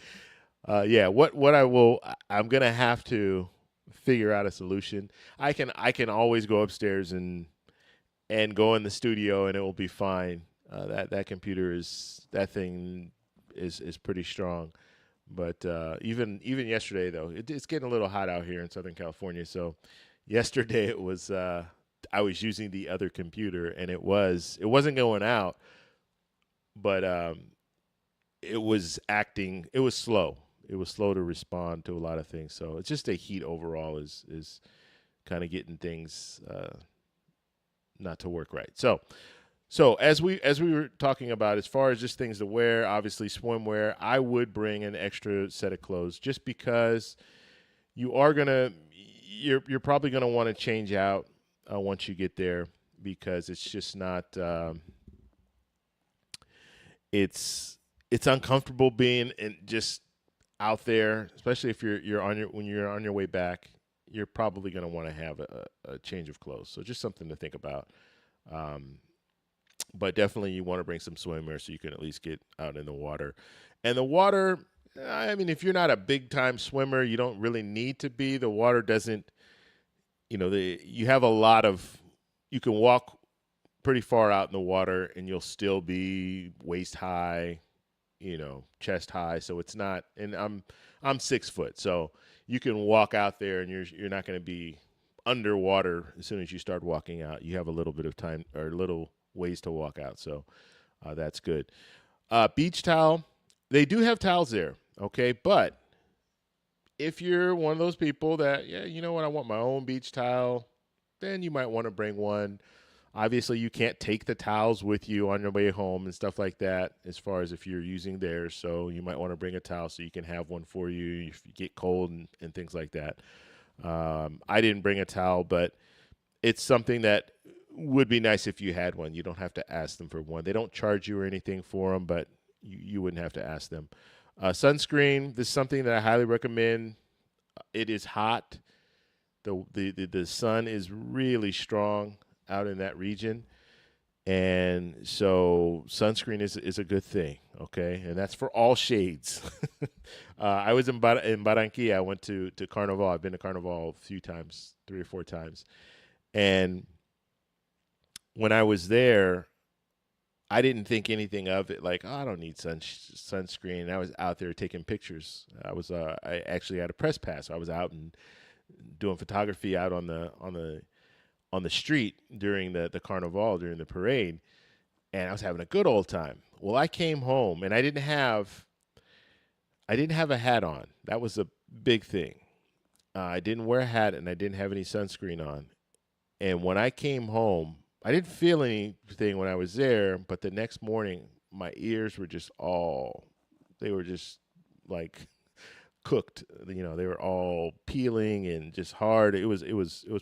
Yeah, I'm gonna have to figure out a solution. I can always go upstairs and go in the studio and it will be fine. That thing is pretty strong. But even yesterday though, it's getting a little hot out here in Southern California. So yesterday it was I was using the other computer and it wasn't going out, but it was slow. It was slow to respond to a lot of things. So it's just the heat overall is kind of getting things not to work right. So as we were talking about, as far as just things to wear, obviously swimwear, I would bring an extra set of clothes just because you're probably gonna want to change out once you get there because it's just not it's uncomfortable being just out there, especially if when you're on your way back. You're probably going to want to have a change of clothes. So just something to think about. But definitely you want to bring some swimwear so you can at least get out in the water. And the water, I mean, if you're not a big time swimmer, you don't really need to be. The water doesn't, you have you can walk pretty far out in the water and you'll still be waist high, chest high. So it's not, and I'm 6 foot. So you can walk out there and you're not going to be underwater as soon as you start walking out. You have a little bit of time or a little ways to walk out. So that's good. Beach towel. They do have towels there. Okay. But if you're one of those people that, yeah, you know what, I want my own beach towel, then you might want to bring one. Obviously, you can't take the towels with you on your way home and stuff like that as far as if you're using theirs. So you might want to bring a towel so you can have one for you if you get cold and things like that. I didn't bring a towel, but it's something that would be nice if you had one. You don't have to ask them for one. They don't charge you or anything for them, but you wouldn't have to ask them. Sunscreen, this is something that I highly recommend. It is hot. The sun is really strong out in that region, and so sunscreen is a good thing. Okay, and that's for all shades. I was in Barranquilla. I went to Carnival. I've been to Carnival a few times, 3 or 4 times, and when I was there, I didn't think anything of it. Like, oh, I don't need sunscreen. And I was out there taking pictures. I actually had a press pass. I was out and doing photography out on the street during the Carnival, during the parade. and I was having a good old time. Well, I came home and I didn't have a hat on. That was a big thing. I didn't wear a hat and I didn't have any sunscreen on. And when I came home, I didn't feel anything when I was there, but the next morning, my ears were just they were just like cooked. You know, they were all peeling and just hard. It was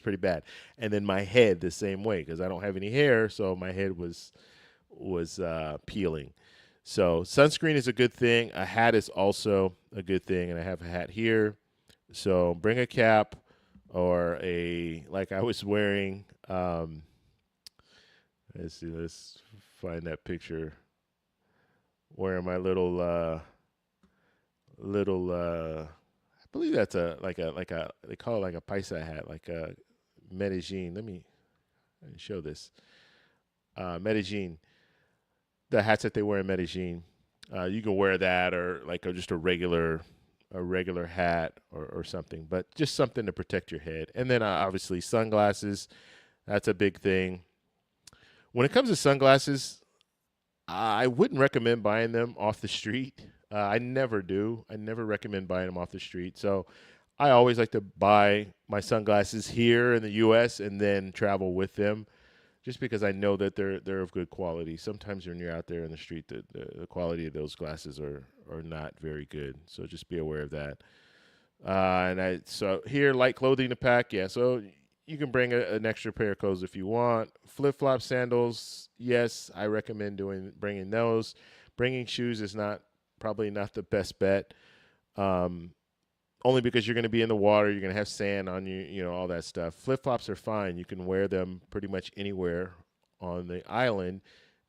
pretty bad. And then my head the same way because I don't have any hair, so my head was peeling. So sunscreen is a good thing. A hat is also a good thing, and I have a hat here. So bring a cap or like I was wearing. Let's see. Let's find that picture. Wearing my little. I believe that's a they call it like a paisa hat, like a Medellin. Let me show this. Medellin, the hats that they wear in Medellin. You can wear that or just a regular hat or something, but just something to protect your head. And then obviously sunglasses. That's a big thing. When it comes to sunglasses, I wouldn't recommend buying them off the street. I never do. I never recommend buying them off the street. So I always like to buy my sunglasses here in the U.S. and then travel with them, just because I know that they're of good quality. Sometimes when you're out there in the street, the quality of those glasses are not very good. So just be aware of that. So here, light clothing to pack. Yeah, so you can bring an extra pair of clothes if you want. Flip-flop sandals, yes, I recommend bringing those. Bringing shoes is probably not the best bet, only because you're going to be in the water. You're going to have sand on you, all that stuff. Flip-flops are fine. You can wear them pretty much anywhere on the island,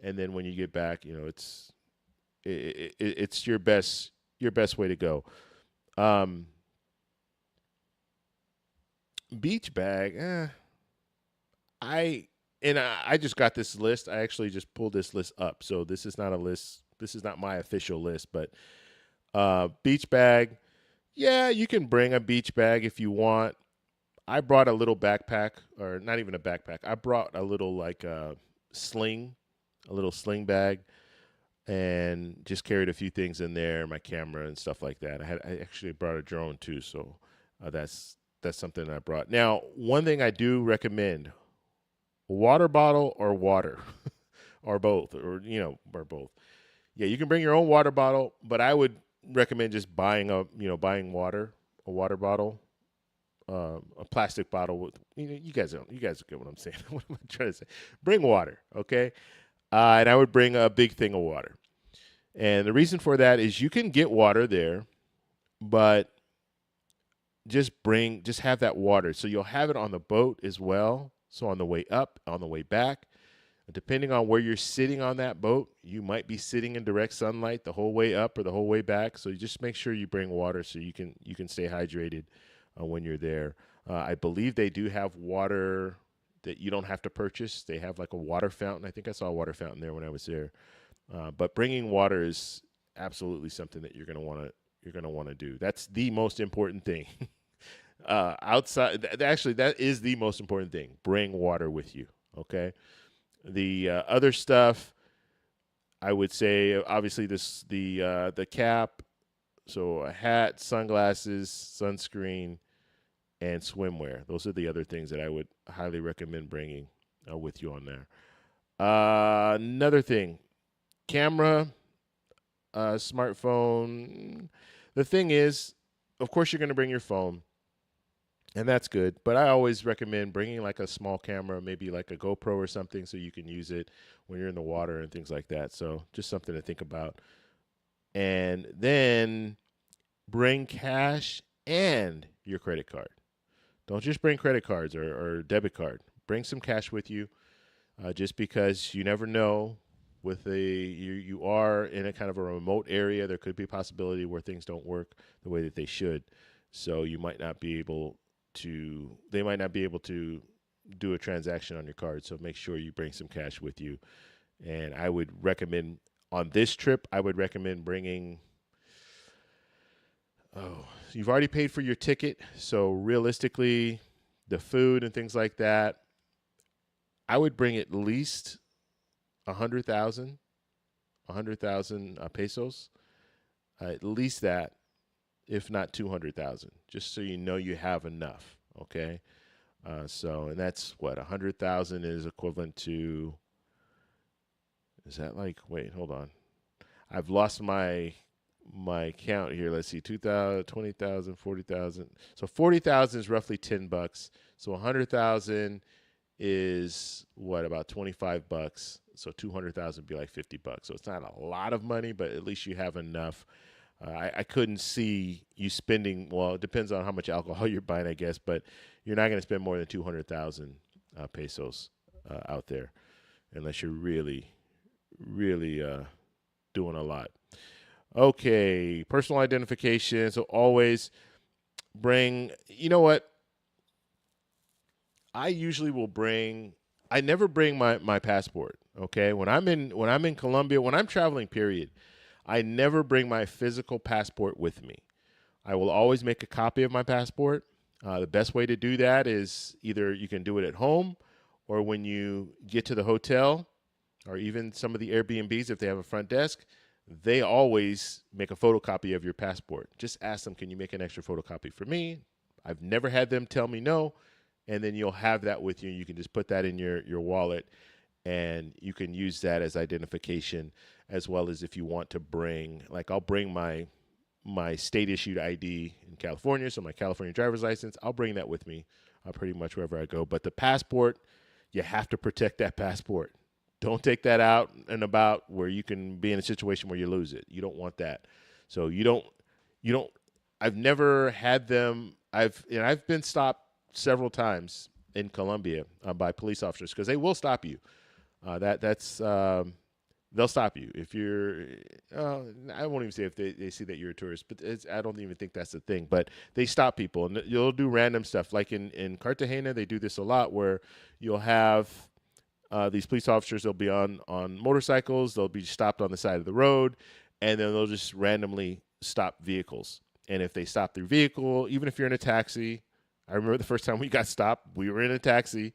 and then when you get back, it's your best way to go. Beach bag, I just got this list. I actually just pulled this list up. So this is not a list. This is not my official list, but beach bag. Yeah, you can bring a beach bag if you want. I brought a little backpack, or not even a backpack. I brought a little sling, a little sling bag, and just carried a few things in there, my camera and stuff like that. I actually brought a drone too, so that's something I brought. Now, one thing I do recommend: water bottle or water, or both, or both. Yeah, you can bring your own water bottle, but I would recommend just buying buying water, a water bottle, a plastic bottle with. You guys get what I'm saying. What am I trying to say? Bring water, okay? And I would bring a big thing of water. And the reason for that is you can get water there, but just have that water. So you'll have it on the boat as well. So on the way up, on the way back, depending on where you're sitting on that boat, you might be sitting in direct sunlight the whole way up or the whole way back. So you just make sure you bring water so you can stay hydrated when you're there. I believe they do have water that you don't have to purchase. They have like a water fountain. I think I saw a water fountain there when I was there. But bringing water is absolutely something that you're gonna want to do. That's the most important thing. Actually, that is the most important thing. Bring water with you. Okay. The other stuff, I would say, obviously the cap, so a hat, sunglasses, sunscreen, and swimwear. Those are the other things that I would highly recommend bringing with you on there. Another thing, camera, smartphone. The thing is, of course, you're going to bring your phone. And that's good. But I always recommend bringing like a small camera, maybe like a GoPro or something, so you can use it when you're in the water and things like that. So just something to think about. And then bring cash and your credit card. Don't just bring credit cards or debit card. Bring some cash with you, just because you never know. You are in a kind of a remote area. There could be a possibility where things don't work the way that they should. So you might not be able they might not be able to do a transaction on your card. So make sure you bring some cash with you. And I would recommend on this trip, bringing, you've already paid for your ticket. So realistically, the food and things like that, I would bring at least 100,000, 100,000 pesos, at least that, if not 200,000, just so you know you have enough. Okay. And that's what 100,000 is equivalent to. Is that like, wait, hold on. I've lost my count here. Let's see, 2,000, 20,000, 40,000. So 40,000 is roughly $10. So 100,000 is what, about $25. So 200,000 would be like $50. So it's not a lot of money, but at least you have enough. I couldn't see you spending, well, it depends on how much alcohol you're buying, I guess, but you're not going to spend more than 200,000 pesos out there unless you're really, really doing a lot. Okay, personal identification. So always bring, you know what? I usually will bring, I never bring my passport, okay? When I'm in Colombia, when I'm traveling, period, I never bring my physical passport with me. I will always make a copy of my passport. The best way to do that is either you can do it at home or when you get to the hotel or even some of the Airbnbs, if they have a front desk, they always make a photocopy of your passport. Just ask them, can you make an extra photocopy for me? I've never had them tell me no, and then you'll have that with you. You can just put that in your wallet, and you can use that as identification, as well as if you want to bring, like I'll bring my state-issued ID in California, so my California driver's license, I'll bring that with me pretty much wherever I go. But the passport, you have to protect that passport. Don't take that out and about where you can be in a situation where you lose it. You don't want that. So you don't, I've never had them, I've been stopped several times in Colombia by police officers because they will stop you. They'll stop you if you're, I won't even say if they see that you're a tourist, but I don't even think that's the thing. But they stop people, and you'll do random stuff. Like in Cartagena, they do this a lot where you'll have these police officers, they'll be on motorcycles, they'll be stopped on the side of the road, and then they'll just randomly stop vehicles. And if they stop their vehicle, even if you're in a taxi, I remember the first time we got stopped, we were in a taxi,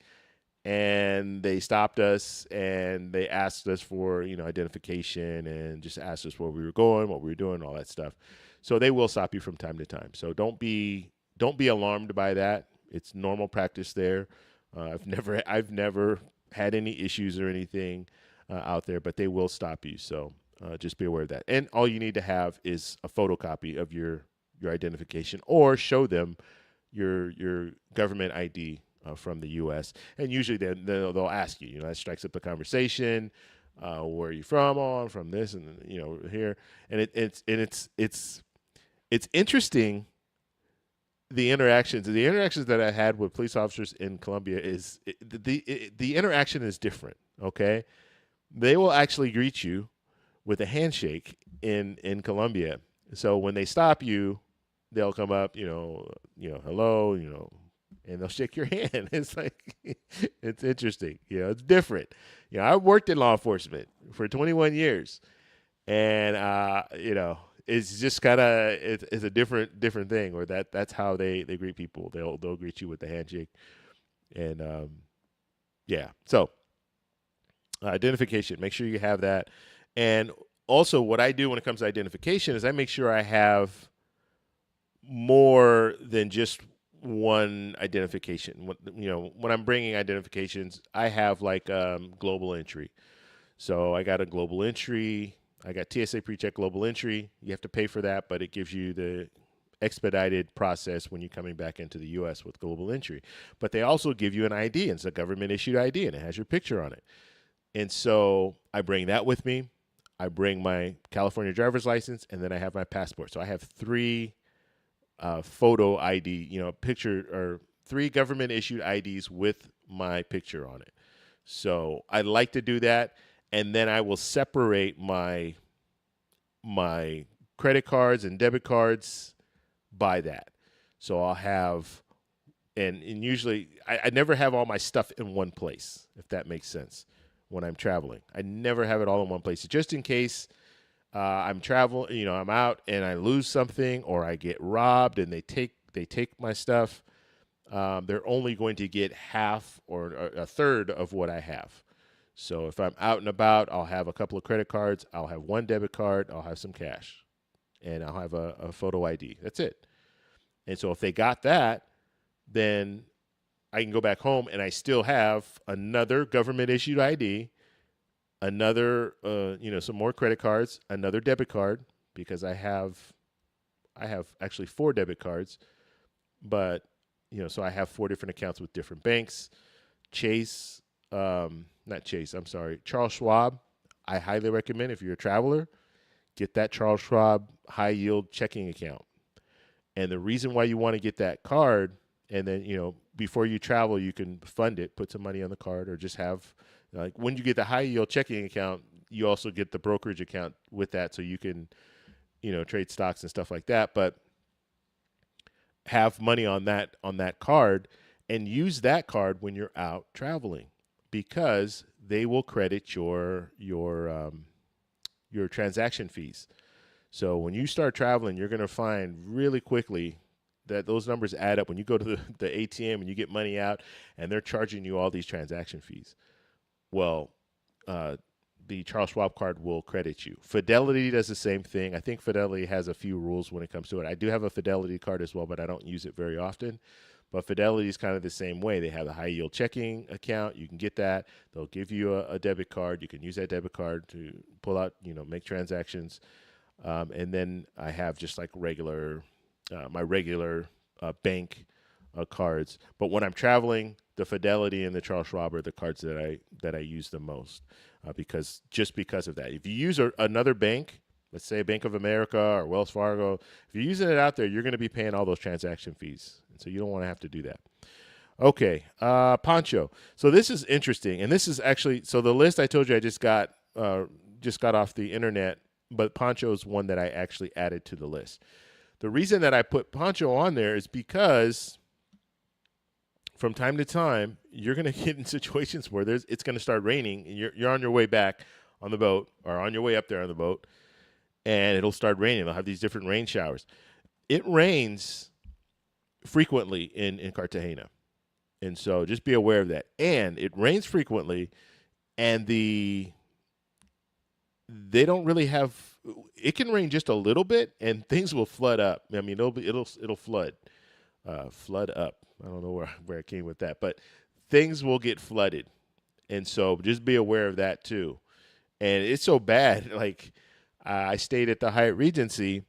and they stopped us and they asked us for, identification and just asked us where we were going, what we were doing, all that stuff. So they will stop you from time to time. So don't be alarmed by that. It's normal practice there. I've never had any issues or anything out there, but they will stop you. So just be aware of that. And all you need to have is a photocopy of your identification, or show them your government ID from the U.S. And usually they'll ask you. That strikes up the conversation. Where are you from? Oh, I'm from this, and here. And it's interesting. The interactions that I had with police officers in Colombia is the interaction is different. Okay, they will actually greet you with a handshake in Colombia. So when they stop you, they'll come up, hello, and they'll shake your hand. It's like, it's interesting. It's different. I worked in law enforcement for 21 years, and it's just kind of it's a different thing. Or that's how they greet people. They'll greet you with the handshake, and yeah. So identification. Make sure you have that, and also what I do when it comes to identification is I make sure I have more than just one identification. When I'm bringing identifications, I have like global entry. So I got a global entry. I got TSA PreCheck global entry. You have to pay for that, but it gives you the expedited process when you're coming back into the U.S. with global entry. But they also give you an ID, and it's a government issued ID, and it has your picture on it. And so I bring that with me. I bring my California driver's license, and then I have my passport. So I have three photo ID, picture, or three government issued IDs with my picture on it. So I like to do that. And then I will separate my credit cards and debit cards by that. So I'll have, and usually I never have all my stuff in one place, if that makes sense, when I'm traveling. I never have it all in one place. Just in case I'm traveling, I'm out and I lose something, or I get robbed and they take my stuff. They're only going to get half or a third of what I have. So if I'm out and about, I'll have a couple of credit cards. I'll have one debit card. I'll have some cash, and I'll have a photo ID. That's it. And so if they got that, then I can go back home and I still have another government issued ID, another, some more credit cards, another debit card, because I have actually 4 debit cards, but so I have 4 different accounts with different banks. Chase, not Chase, I'm sorry, Charles Schwab. I highly recommend, if you're a traveler, get that Charles Schwab high yield checking account. And the reason why you want to get that card, and then, before you travel, you can fund it, put some money on the card, or just have, like, when you get the high yield checking account, you also get the brokerage account with that, so you can, trade stocks and stuff like that. But have money on that card, and use that card when you're out traveling, because they will credit your transaction fees. So when you start traveling, you're going to find really quickly that those numbers add up when you go to the ATM and you get money out and they're charging you all these transaction fees. Well, the Charles Schwab card will credit you. Fidelity does the same thing. I think Fidelity has a few rules when it comes to it. I do have a Fidelity card as well, but I don't use it very often. But Fidelity is kind of the same way. They have a high yield checking account. You can get that. They'll give you a debit card. You can use that debit card to pull out, make transactions. And then I have just like my regular bank cards. But when I'm traveling, the Fidelity and the Charles Schwab are the cards that I use the most, because of that. If you use another bank, let's say Bank of America or Wells Fargo, if you're using it out there, you're going to be paying all those transaction fees. And so you don't want to have to do that. Okay, Poncho. So this is interesting, and this is actually, so the list I told you I just got off the internet, but Poncho is one that I actually added to the list. The reason that I put Poncho on there is because from time to time, you're going to get in situations where it's going to start raining, and you're on your way back on the boat, or on your way up there on the boat, and it'll start raining. They'll have these different rain showers. It rains frequently in Cartagena, and so just be aware of that. And it rains frequently, and they don't really have. It can rain just a little bit, and things will flood up. I mean, it'll flood up. I don't know where I came with that, but things will get flooded, and so just be aware of that too. And it's so bad. Like, I stayed at the Hyatt Regency,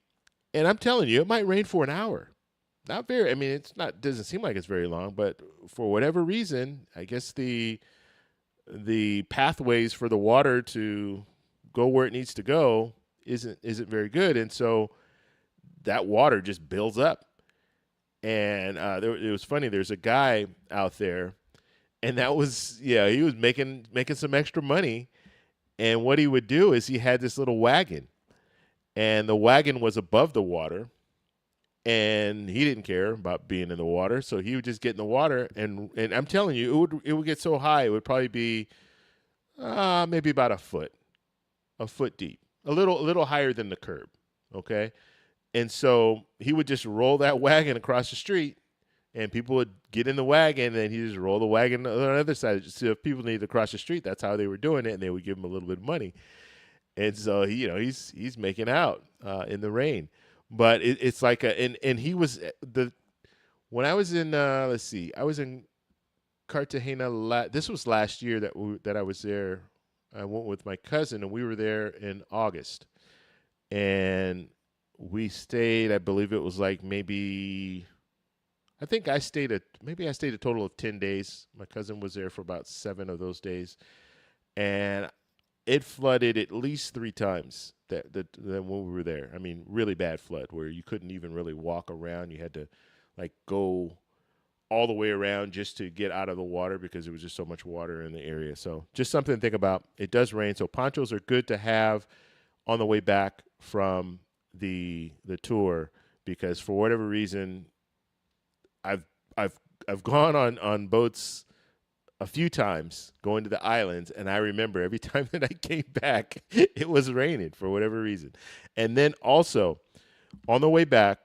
and I'm telling you, it might rain for an hour. Not very. I mean, it's not. Doesn't seem like it's very long, but for whatever reason, I guess the pathways for the water to go where it needs to go isn't very good, and so that water just builds up. And it was funny. There's a guy out there, and he was making some extra money. And what he would do is he had this little wagon, and the wagon was above the water, and he didn't care about being in the water, so he would just get in the water, and I'm telling you, it would get so high, it would probably be maybe about a foot deep, a little higher than the curb, okay? And so he would just roll that wagon across the street, and people would get in the wagon, and he'd just roll the wagon on the other side. So if people needed to cross the street, that's how they were doing it, and they would give him a little bit of money. And so he's making out in the rain. But it's like and he was when I was in I was in Cartagena. This was last year that I was there. I went with my cousin, and we were there in August, and we stayed. I believe it was like maybe. I think I stayed a total of 10 days. My cousin was there for about 7 of those days, and it flooded at least 3 times that when we were there. I mean, really bad flood where you couldn't even really walk around. You had to like go all the way around just to get out of the water because there was just so much water in the area. So just something to think about. It does rain, so ponchos are good to have on the way back from the tour, because for whatever reason, I've gone on boats a few times going to the islands, and I remember every time that I came back, it was raining for whatever reason. And then also on the way back,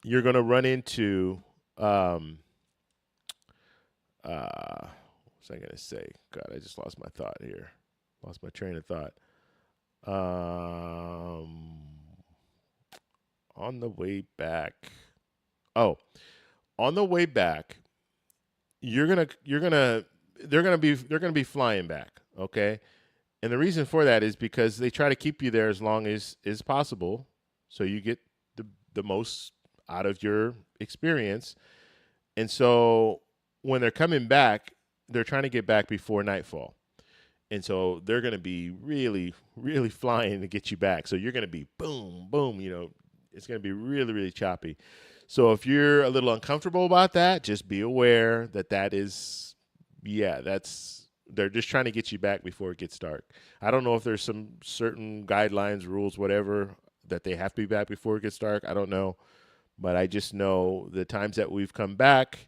you're going to run into what's was I going to say? God, I just lost my thought here. Lost my train of thought. Um, on the way back. Oh, on the way back, they're gonna be flying back. Okay, and the reason for that is because they try to keep you there as long as is possible, so you get the most out of your experience. And so when they're coming back, they're trying to get back before nightfall. And so they're going to be really, really flying to get you back. So you're going to be boom, boom. It's going to be really, really choppy. So if you're a little uncomfortable about that, just be aware that is, yeah, they're just trying to get you back before it gets dark. I don't know if there's some certain guidelines, rules, whatever, that they have to be back before it gets dark. I don't know. But I just know the times that we've come back,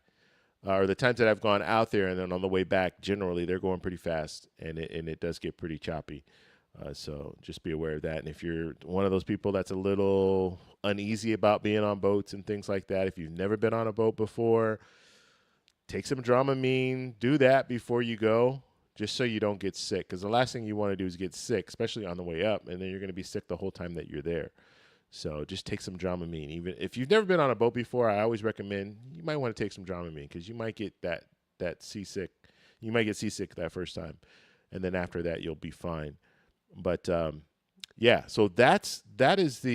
or the times that I've gone out there, and then on the way back, generally they're going pretty fast, and it does get pretty choppy. So just be aware of that. And if you're one of those people that's a little uneasy about being on boats and things like that, if you've never been on a boat before, take some Dramamine. Do that before you go, just so you don't get sick. Because the last thing you want to do is get sick, especially on the way up, and then you're going to be sick the whole time that you're there. So just take some Dramamine. Even if you've never been on a boat before, I always recommend you might want to take some Dramamine, because you might get that seasick. You might get seasick that first time, and then after that you'll be fine. But yeah, so that is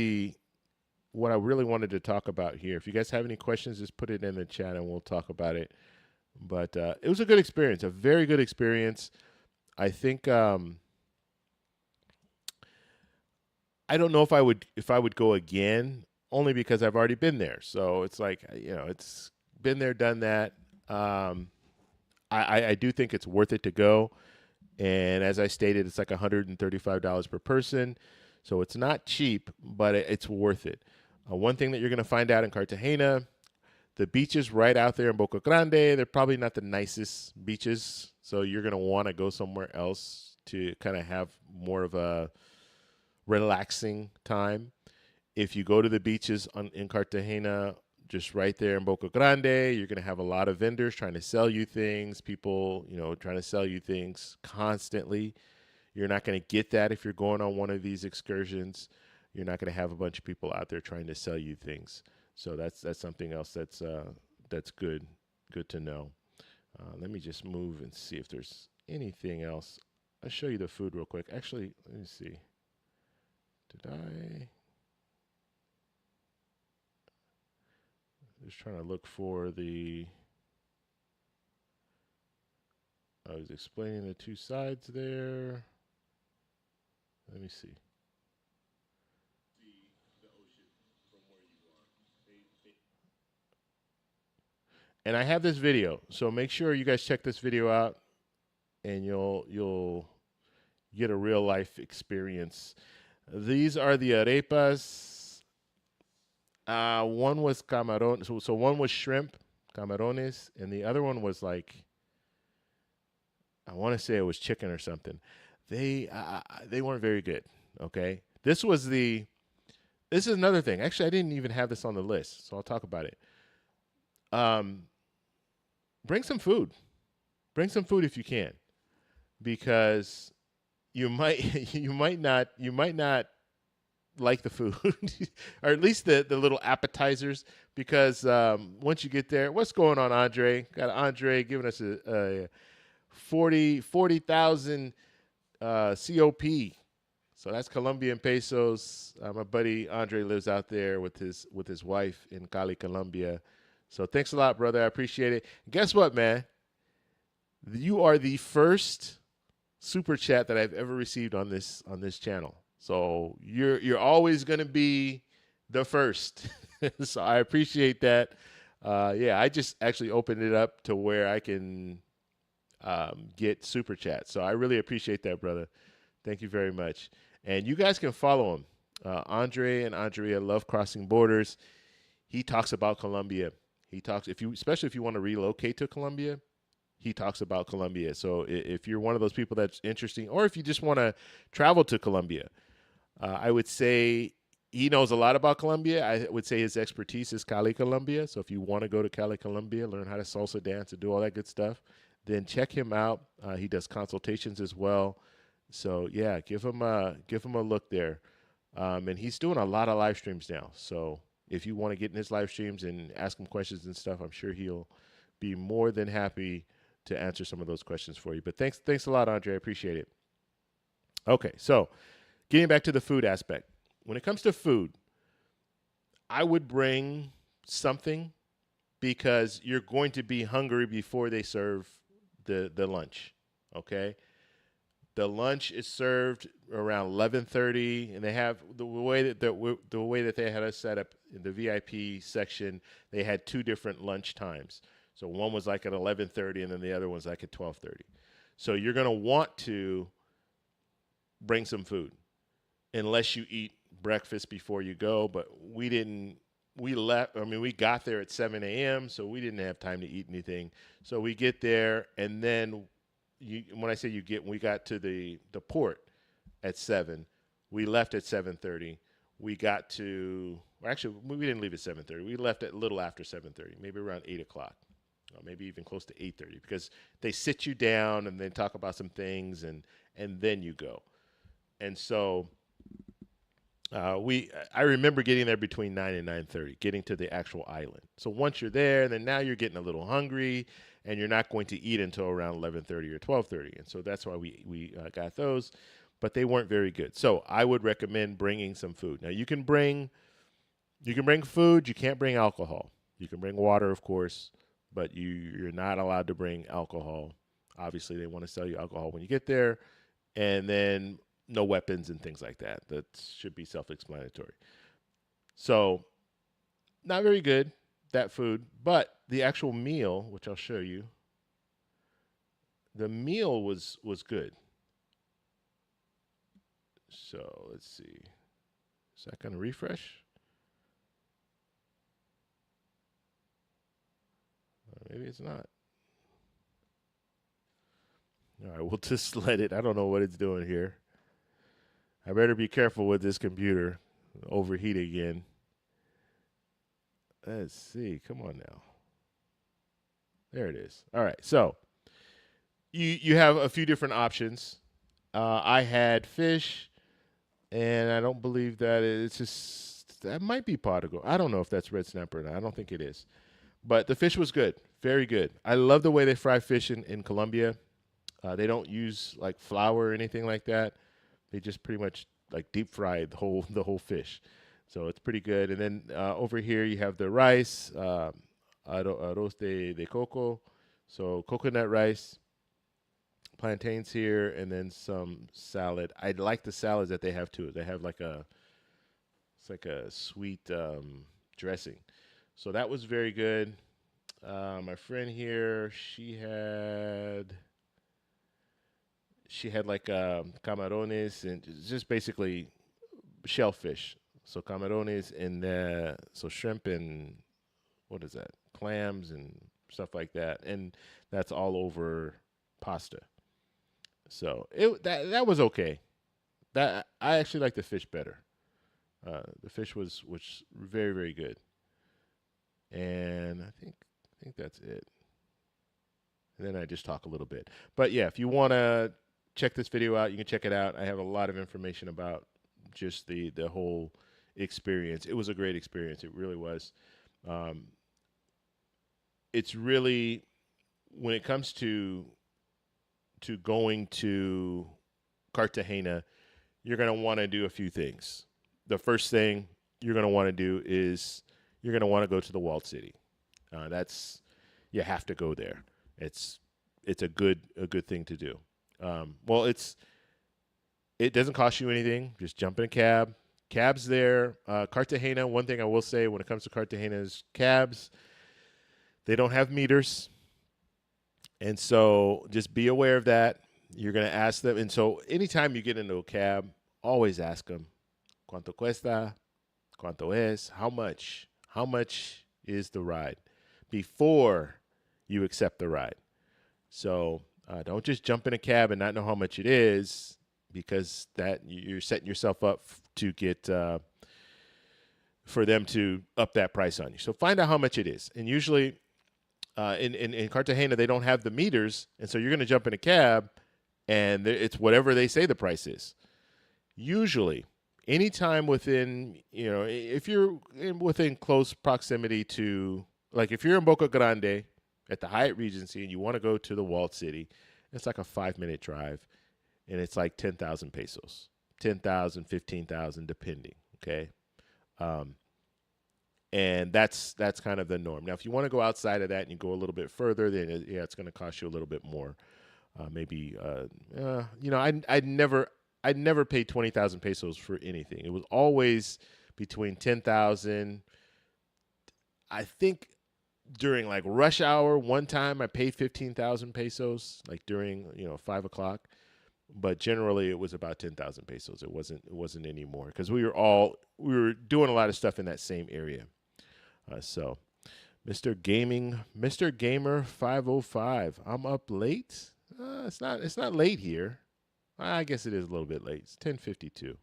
what I really wanted to talk about here. If you guys have any questions, just put it in the chat and we'll talk about it. But it was a good experience, a very good experience. I think. I don't know if I would go again, only because I've already been there. So it's like, it's been there, done that. I do think it's worth it to go. And as I stated, it's like $135 per person. So it's not cheap, but it's worth it. One thing that you're going to find out in Cartagena, the beaches right out there in Boca Grande, they're probably not the nicest beaches. So you're going to want to go somewhere else to kind of have more of a relaxing time. If you go to the beaches in Cartagena, just right there in Boca Grande, you're going to have a lot of vendors trying to sell you things, people, trying to sell you things constantly. You're not going to get that if you're going on one of these excursions. You're not going to have a bunch of people out there trying to sell you things. So that's something else that's good to know. Let me just move and see if there's anything else. I'll show you the food real quick. Actually, let me see. Did I? Just trying to look for I was explaining the two sides there. Let me see. The ocean from where you are. And I have this video, so make sure you guys check this video out, and you'll get a real life experience. These are the arepas. One was camaron. So one was shrimp, camarones, and the other one was like, I want to say it was chicken or something. They weren't very good. Okay, this is another thing. Actually, I didn't even have this on the list, so I'll talk about it. Bring some food. Bring some food if you can, because you might not like the food, or at least the little appetizers, because once you get there, what's going on, Andre? Got Andre giving us a 40,000 COP. So that's Colombian pesos. My buddy Andre lives out there with his wife in Cali, Colombia. So thanks a lot, brother. I appreciate it. And guess what, man? You are the first super chat that I've ever received on this channel. So you're always going to be the first. So I appreciate that. Yeah, I just actually opened it up to where I can get super chats. So I really appreciate that, brother. Thank you very much. And you guys can follow him. Andre and Andrea love crossing borders. He talks about Colombia. Especially if you want to relocate to Colombia, he talks about Colombia. So if you're one of those people that's interesting, or if you just want to travel to Colombia, I would say he knows a lot about Colombia. I would say his expertise is Cali, Colombia. So if you want to go to Cali, Colombia, learn how to salsa dance and do all that good stuff, then check him out. He does consultations as well. So yeah, give him a look there. And he's doing a lot of live streams now. So if you want to get in his live streams and ask him questions and stuff, I'm sure he'll be more than happy to answer some of those questions for you. But thanks a lot, Andre. I appreciate it. Okay, so getting back to the food aspect. When it comes to food, I would bring something because you're going to be hungry before they serve the lunch. Okay, the lunch is served around 11:30, and they have the way that they had us set up in the VIP section. They had two different lunch times. So one was like at 11:30, and then the other one's like at 12:30. So you're gonna want to bring some food, unless you eat breakfast before you go. But we didn't. We left. I mean, we got there at 7 a.m., so we didn't have time to eat anything. So we get there, and then when I say we got to the port at 7. We left at 7:30. We got to. Actually, we didn't leave at 7:30. We left at a little after 7:30, maybe around 8 o'clock. Maybe even close to 8:30, because they sit you down and then talk about some things, and then you go. And so I remember getting there between 9 and 9:30, getting to the actual island. So once you're there, then now you're getting a little hungry, and you're not going to eat until around 11:30 or 12:30. And so that's why we got those, but they weren't very good. So I would recommend bringing some food. Now you can bring food. You can't bring alcohol. You can bring water, of course, but you're not allowed to bring alcohol. Obviously, they want to sell you alcohol when you get there, and then no weapons and things like that. That should be self-explanatory. So, not very good, that food, but the actual meal, which I'll show you, the meal was good. So, let's see. Is that going to refresh? Maybe it's not. All right, we'll just let it. I don't know what it's doing here. I better be careful with this computer. Overheat again. Let's see. Come on now. There it is. All right. So you have a few different options. I had fish, and I don't believe that it's just, that might be pot of gold. I don't know if that's red snapper or not. I don't think it is. But the fish was good. Very good. I love the way they fry fish in Colombia. They don't use like flour or anything like that. They just pretty much like deep fry the whole fish. So it's pretty good. And then over here you have the rice, arroz de coco. So coconut rice, plantains here, and then some salad. I like the salads that they have too. They have it's like a sweet dressing. So that was very good. My friend here, she had like camarones and just basically shellfish. So camarones and so shrimp and what is that? Clams and stuff like that. And that's all over pasta. So that was okay. That I actually like the fish better. The fish was very, very good. And I think that's it. And then I just talk a little bit. But yeah, if you want to check this video out, you can check it out. I have a lot of information about just the whole experience. It was a great experience. It really was. It's really, when it comes to going to Cartagena, you're going to want to do a few things. The first thing you're going to want to do is you're going to want to go to the walled city. You have to go there. It's a good thing to do. Well, it doesn't cost you anything. Just jump in a cab. Cabs there. Cartagena, one thing I will say when it comes to Cartagena is cabs, they don't have meters. And so just be aware of that. You're going to ask them. And so anytime you get into a cab, always ask them, ¿Cuánto cuesta? ¿Cuánto es? How much? How much is the ride? Before you accept the ride. So don't just jump in a cab and not know how much it is, because that you're setting yourself up to get for them to up that price on you. So find out how much it is. And usually in Cartagena, they don't have the meters, and so you're going to jump in a cab, and it's whatever they say the price is. Usually, anytime within, if you're within close proximity to, like if you're in Boca Grande at the Hyatt Regency and you want to go to the walled city, it's like a 5-minute drive, and it's like 10,000 pesos, 10,000, 15,000, depending. Okay. And that's kind of the norm. Now, if you want to go outside of that and you go a little bit further, then it's going to cost you a little bit more. I'd never paid 20,000 pesos for anything. It was always between 10,000. I think during like rush hour, one time I paid 15,000 pesos, like during 5:00. But generally, it was about 10,000 pesos. It wasn't any more because we were doing a lot of stuff in that same area. So, Mr. Gamer 505. I'm up late. It's not late here. I guess it is a little bit late. It's 10:52.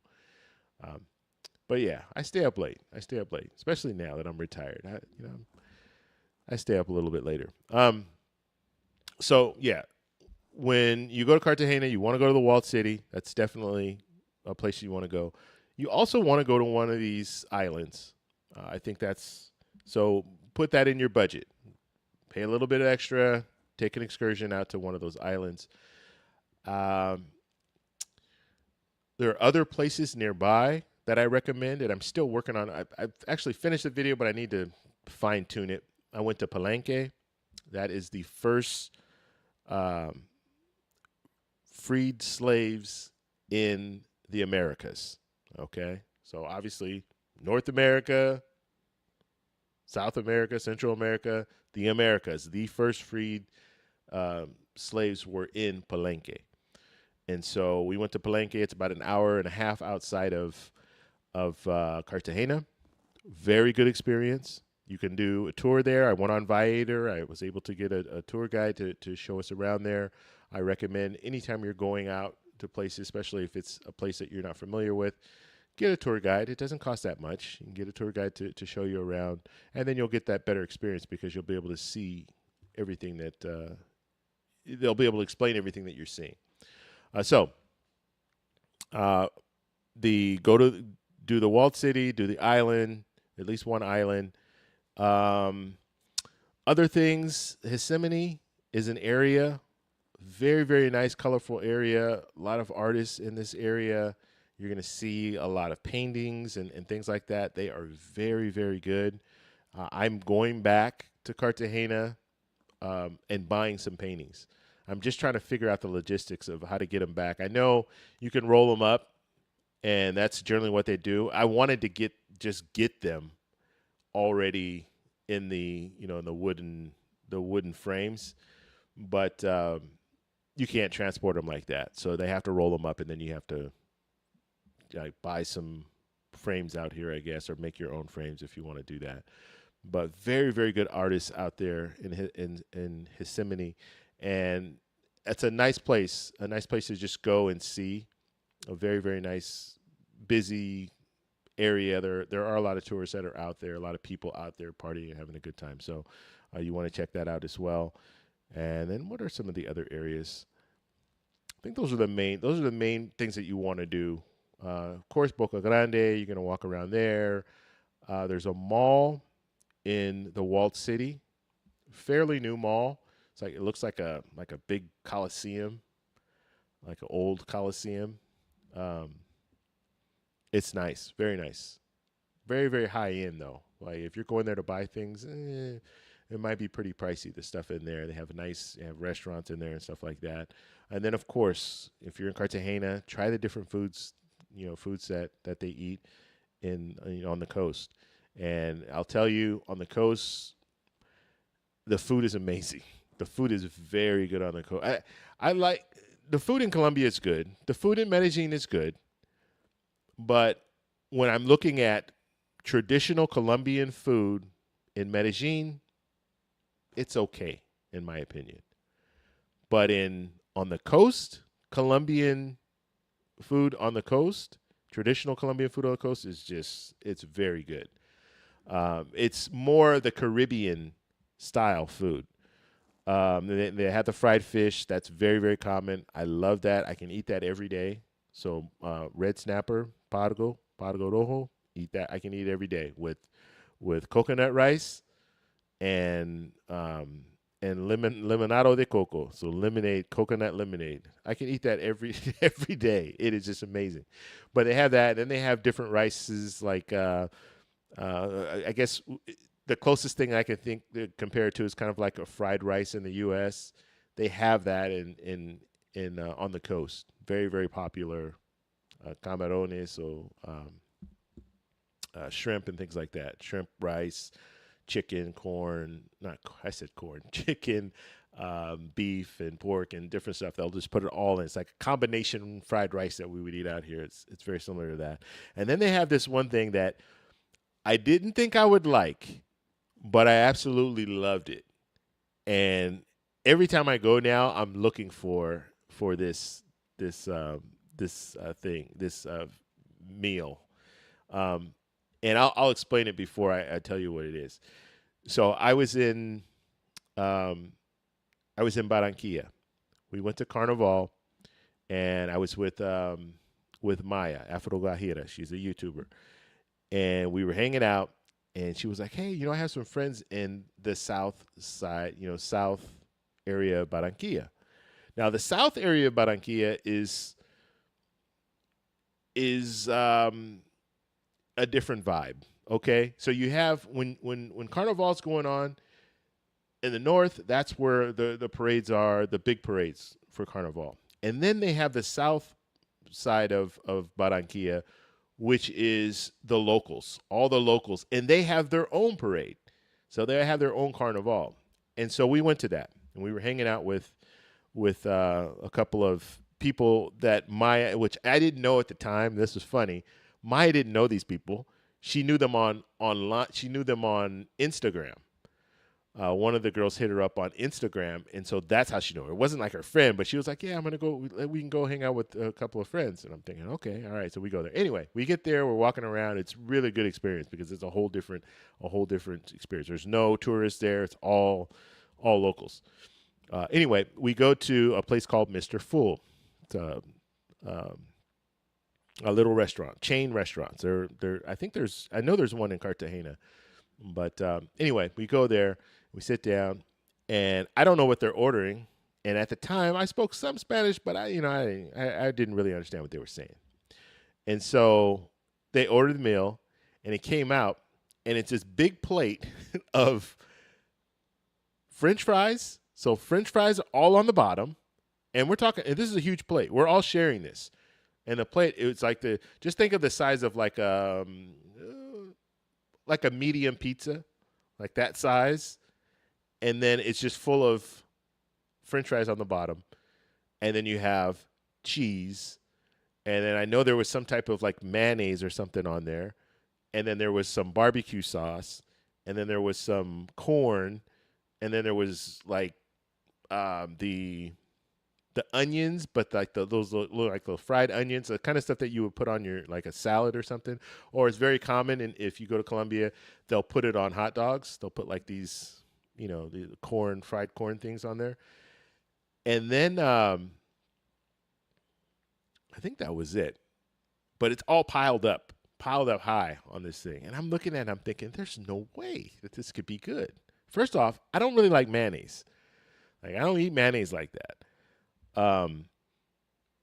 But yeah, I stay up late. Especially now that I'm retired. I stay up a little bit later. So yeah, when you go to Cartagena, you want to go to the walled city. That's definitely a place you want to go. You also want to go to one of these islands. I think so. Put that in your budget. Pay a little bit extra. Take an excursion out to one of those islands. There are other places nearby that I recommend, and I'm still working on. I've actually finished the video, but I need to fine tune it. I went to Palenque. That is the first freed slaves in the Americas. Okay, so obviously North America, South America, Central America, the Americas. The first freed slaves were in Palenque. And so we went to Palenque. It's about an hour and a half outside of Cartagena. Very good experience. You can do a tour there. I went on Viator. I was able to get a tour guide to show us around there. I recommend anytime you're going out to places, especially if it's a place that you're not familiar with, get a tour guide. It doesn't cost that much. You can get a tour guide to show you around, and then you'll get that better experience because you'll be able to see everything that they'll be able to explain everything that you're seeing. Do the walled city, do the island, at least one island. Other things, Yosemite is an area, very, very nice, colorful area. A lot of artists in this area. You're going to see a lot of paintings and things like that. They are very, very good. I'm going back to Cartagena and buying some paintings. I'm just trying to figure out the logistics of how to get them back. I know you can roll them up, and that's generally what they do. I wanted to get them already in the wooden frames, but you can't transport them like that. So they have to roll them up, and then you have to buy some frames out here, I guess, or make your own frames if you want to do that. But very, very good artists out there in Yosemite. And it's a nice place to just go and see. A very, very nice, busy area. There are a lot of tourists that are out there, a lot of people out there partying and having a good time. So you want to check that out as well. And then what are some of the other areas? I think those are the main things that you want to do. Of course, Boca Grande, you're going to walk around there. There's a mall in the walled city, fairly new mall. It looks like a big coliseum, like an old coliseum. It's nice, very nice, very, very high end though. Like if you're going there to buy things, it might be pretty pricey. The stuff in there, they have restaurants in there and stuff like that. And then of course, if you're in Cartagena, try the different foods that they eat on the coast. And I'll tell you, on the coast, the food is amazing. The food is very good on the coast. I like the food in Colombia is good. The food in Medellin is good. But when I'm looking at traditional Colombian food in Medellin, it's okay, in my opinion. But on the coast, Colombian food on the coast, traditional Colombian food on the coast it's very good. It's more the Caribbean style food. They have the fried fish. That's very, very common. I love that. I can eat that every day. So red snapper, pargo rojo, eat that. I can eat every day with coconut rice and limonado de coco. So lemonade, coconut lemonade. I can eat that every every day. It is just amazing. But they have that. Then they have different rices like I guess the closest thing I can think to compare it to is kind of like a fried rice in the U.S. They have that in on the coast. Very, very popular. Camarones, so shrimp and things like that. Shrimp, rice, chicken, corn. Not I said corn. Chicken, beef, and pork, and different stuff. They'll just put it all in. It's like a combination fried rice that we would eat out here. It's very similar to that. And then they have this one thing that I didn't think I would like, but I absolutely loved it. And every time I go now, I'm looking for this meal. Um, and I'll explain it before I tell you what it is. So I was in Barranquilla. We went to Carnival, and I was with Maya Afro Gajira. She's a YouTuber, and we were hanging out. And she was like, "Hey, I have some friends in the south side, south area of Barranquilla." Now, the south area of Barranquilla is a different vibe. Okay, so you have when Carnival's going on in the north, that's where the parades are, the big parades for Carnival, and then they have the south side of Barranquilla, which is the locals, all the locals, and they have their own parade, so they have their own Carnival, and so we went to that, and we were hanging out with a couple of people that Maya, which I didn't know at the time. This was funny. Maya didn't know these people. She knew them online. She knew them on Instagram. One of the girls hit her up on Instagram, and so that's how she knew her. It wasn't like her friend, but she was like, "Yeah, I'm gonna go. We can go hang out with a couple of friends." And I'm thinking, "Okay, all right." So we go there. Anyway, we get there. We're walking around. It's really good experience because it's a whole different experience. There's no tourists there. It's all locals. Anyway, we go to a place called Mr. Full. It's a little restaurant, chain restaurants. I know there's one in Cartagena, but anyway, we go there, we sit down, and I don't know what they're ordering. And at the time, I spoke some Spanish, but I didn't really understand what they were saying. And so they ordered the meal, and it came out, and it's this big plate of French fries. So French fries are all on the bottom, and we're talking. And this is a huge plate. We're all sharing this. And the plate, it's like just think of the size of like a medium pizza, like that size. And then it's just full of French fries on the bottom. And then you have cheese. And then I know there was some type of like mayonnaise or something on there. And then there was some barbecue sauce. And then there was some corn. And then there was like the onions, but like those look like the fried onions, the kind of stuff that you would put on your like a salad or something. Or it's very common, and if you go to Colombia, they'll put it on hot dogs. They'll put like these, the fried corn things on there. And then I think that was it. But it's all piled up high on this thing. And I'm looking at it, I'm thinking, there's no way that this could be good. First off, I don't really like mayonnaise. Like I don't eat mayonnaise like that.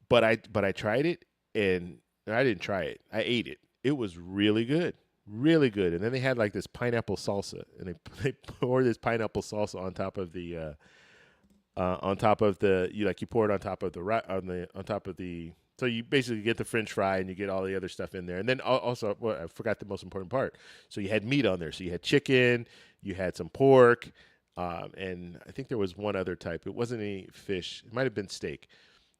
But I tried it, and I didn't try it. I ate it. It was really good, really good. And then they had like this pineapple salsa, and they pour this pineapple salsa on top of the you pour it on top of the. So you basically get the French fry, and you get all the other stuff in there. And then also, I forgot the most important part. So you had meat on there. So you had chicken, you had some pork. And I think there was one other type. It wasn't any fish. It might have been steak.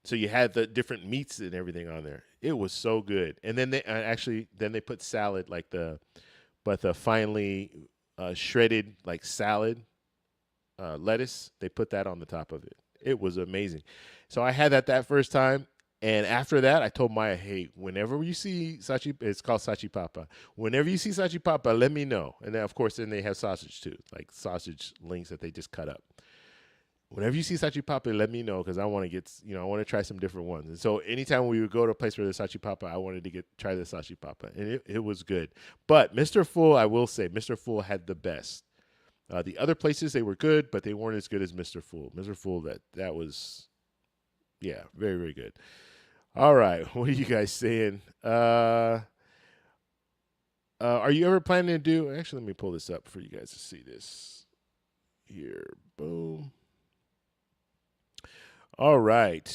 So you had the different meats and everything on there. It was so good. And then they put salad, the finely shredded like salad lettuce. They put that on the top of it. It was amazing. So I had that first time. And after that, I told Maya, hey, whenever you see it's called salchipapa. Whenever you see salchipapa, let me know. And then, of course, then they have sausage too, like sausage links that they just cut up. whenever you see Sachipapa, let me know because I want to get, I want to try some different ones. And so anytime we would go to a place where there's Sachipapa, I wanted to try the Sachipapa, and it was good. But Mr. Full, I will say, Mr. Full had the best. The other places they were good, but they weren't as good as Mr. Full. Mr. Full, that was, yeah, very very good. All right, what are you guys saying? Are you ever planning to do? Actually, let me pull this up for you guys to see this here. Boom. All right.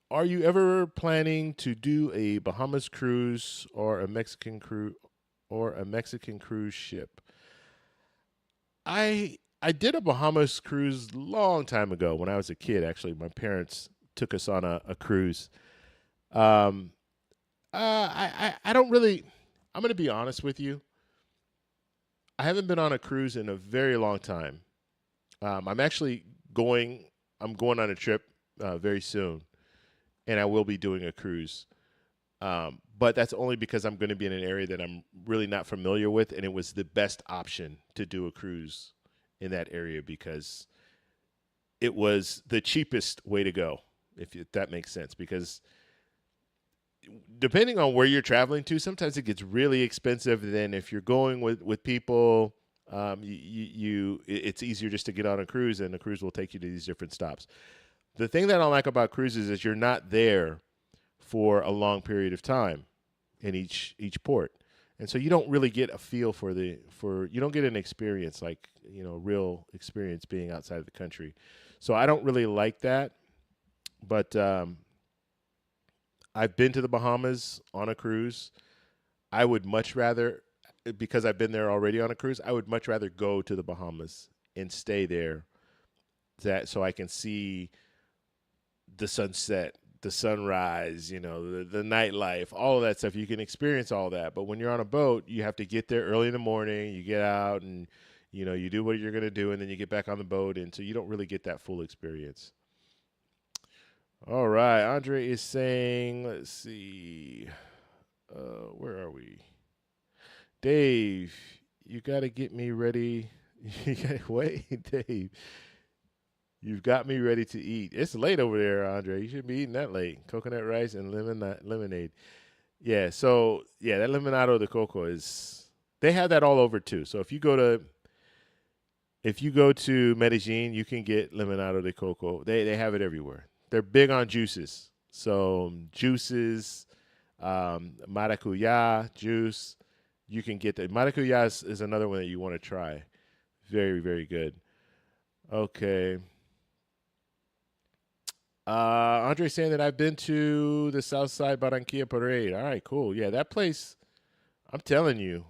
Are you ever planning to do a Bahamas cruise or a Mexican cruise ship? I did a Bahamas cruise long time ago when I was a kid. Actually, my parents took us on a cruise. Um, I don't really. I'm going to be honest with you. I haven't been on a cruise in a very long time. I'm actually going. I'm going on a trip very soon, and I will be doing a cruise. But that's only because I'm going to be in an area that I'm really not familiar with, and it was the best option to do a cruise in that area because it was the cheapest way to go, if that makes sense. Because depending on where you're traveling to, sometimes it gets really expensive. Then if you're going with people, it's easier just to get on a cruise, and the cruise will take you to these different stops. The thing that I like about cruises is you're not there for a long period of time in each port, and so you don't really get a feel for you don't get an experience like real experience being outside of the country. So I don't really like that, but I've been to the Bahamas on a cruise. I would much rather, because I've been there already on a cruise, I would much rather go to the Bahamas and stay there so I can see the sunset, the sunrise, the nightlife, all of that stuff. You can experience all that. But when you're on a boat, you have to get there early in the morning. You get out and, you do what you're going to do, and then you get back on the boat. And so you don't really get that full experience. All right. Andre is saying, let's see. Where are we? Dave, you got to get me ready. Wait, Dave. You've got me ready to eat. It's late over there, Andre. You shouldn't be eating that late. Coconut rice and lemonade. Yeah, so, that limonado de coco they have that all over too. So if you go to Medellin, you can get limonado de coco. They have it everywhere. They're big on juices. So juices, maracuya juice, you can get that. Maracuya is another one that you want to try. Very, very good. Okay. Andre saying that I've been to the Southside Barranquilla Parade. All right, cool. Yeah, that place, I'm telling you,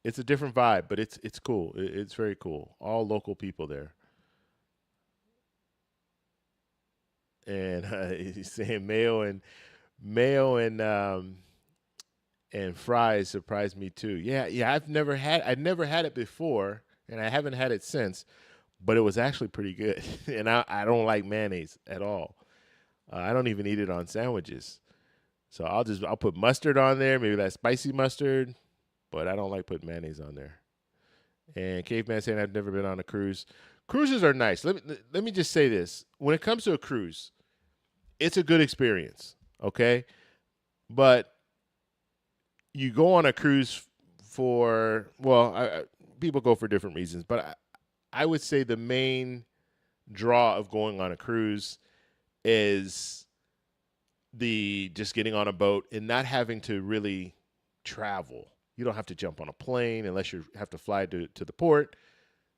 it's a different vibe, but it's cool. It's very cool. All local people there. And he's saying mayo and fries surprised me too. Yeah. I'd never had it before, and I haven't had it since, but it was actually pretty good. And I don't like mayonnaise at all. I don't even eat it on sandwiches. So I'll put mustard on there, maybe that spicy mustard, but I don't like putting mayonnaise on there. And Caveman saying I've never been on a cruise. Cruises are nice. Let me just say this: when it comes to a cruise, it's a good experience, okay? But you go on a cruise people go for different reasons, but I would say the main draw of going on a cruise is just getting on a boat and not having to really travel. You don't have to jump on a plane unless you have to fly to the port.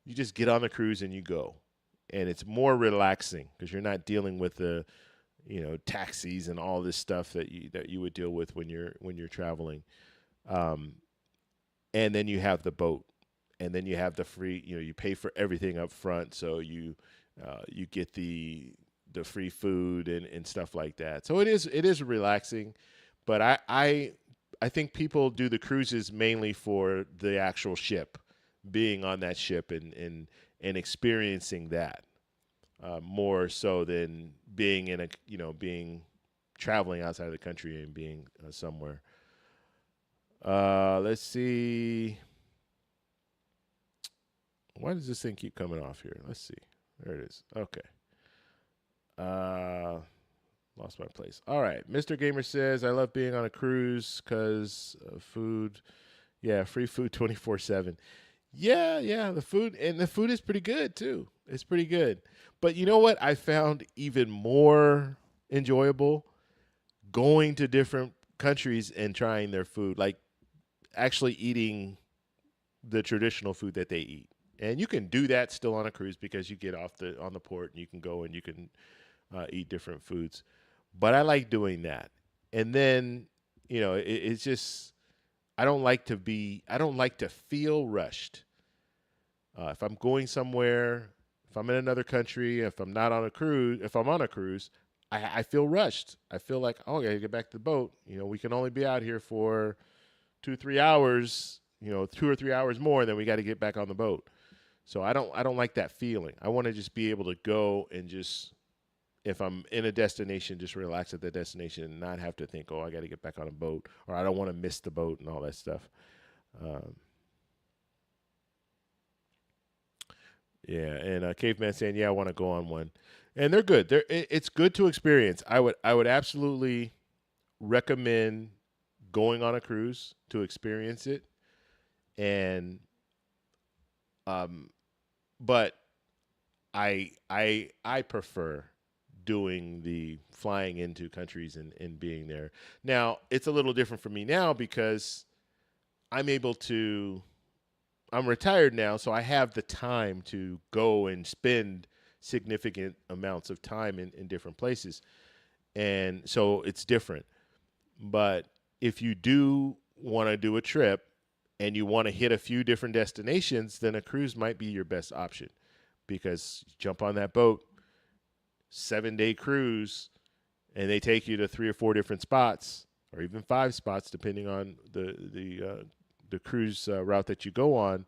You just get on the cruise and you go. And it's more relaxing because you're not dealing with the taxis and all this stuff that you would deal with when you're traveling. And then you have the boat, and then you have the free, you pay for everything up front. So you get the free food and stuff like that. So it is relaxing, but I think people do the cruises mainly for the actual ship, being on that ship and experiencing that. More so than being being traveling outside of the country and being somewhere. Let's see. Why does this thing keep coming off here? Let's see. There it is. Okay. Lost my place. All right. Mr. Gamer says, I love being on a cruise because food. Yeah, free food 24/7. Yeah. The food is pretty good too. It's pretty good. But you know what I found even more enjoyable? Going to different countries and trying their food, like actually eating the traditional food that they eat. And you can do that still on a cruise because you get off on the port and you can go and you can eat different foods. But I like doing that. And then, it's just I don't like to feel rushed. If I'm going somewhere, if I'm in another country, if I'm not on a cruise, if I'm on a cruise, I feel rushed. I feel like, oh, I gotta get back to the boat. We can only be out here for 2-3 hours. 2 or 3 hours more, then we got to get back on the boat. So I don't like that feeling. I want to just be able to go and just, if I'm in a destination, just relax at the destination and not have to think, oh, I got to get back on a boat, or I don't want to miss the boat and all that stuff. Yeah, and Caveman saying, yeah, I want to go on one, and they're good. It's good to experience. I would absolutely recommend going on a cruise to experience it, and but I prefer doing the flying into countries and being there. Now, it's a little different for me now because I'm able to I'm retired now, so I have the time to go and spend significant amounts of time in different places. And so it's different. But if you do want to do a trip and you want to hit a few different destinations, then a cruise might be your best option because you jump on that boat, 7-day cruise, and they take you to 3 or 4 different spots, or even 5 spots, depending on the cruise route that you go on.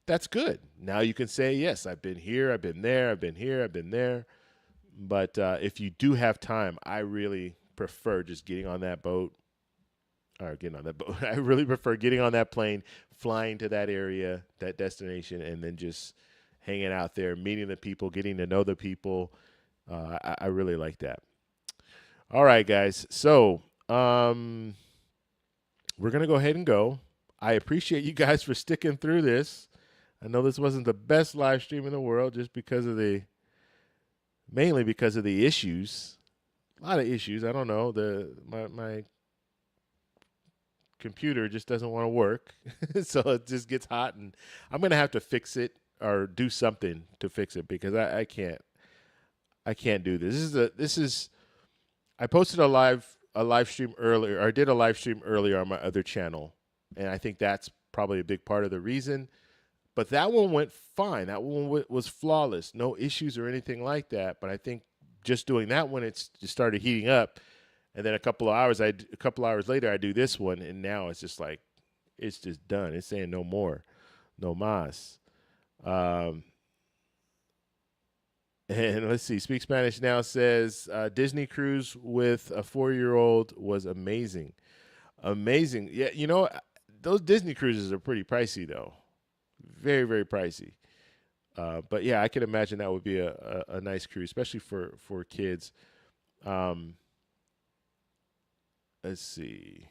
That's good. Now you can say, yes, I've been here, I've been there, I've been here, I've been there. But if you do have time, I really prefer just getting on that boat. Or getting on that boat. I really prefer getting on that plane, flying to that area, that destination, and then just hanging out there, meeting the people, getting to know the people. I really like that. All right, guys. So we're going to go ahead and go. I appreciate you guys for sticking through this. I know this wasn't the best live stream in the world just because of mainly because of the issues. A lot of issues. I don't know. My computer just doesn't want to work. So it just gets hot, and I'm going to have to fix it or do something to fix it because I can't do this. I posted a live stream earlier, or I did a live stream earlier on my other channel, and I think that's probably a big part of the reason. But that one went fine. That one was flawless. No issues or anything like that. But I think just doing that one, it just started heating up. And then a couple of hours later, I do this one, and now it's just like, it's just done. It's saying no more, no mas. And let's see, Speak Spanish Now says, Disney cruise with a 4-year-old was amazing. Amazing. Yeah, those Disney cruises are pretty pricey, though. Very, very pricey. But, yeah, I can imagine that would be a nice cruise, especially for kids. Let's see.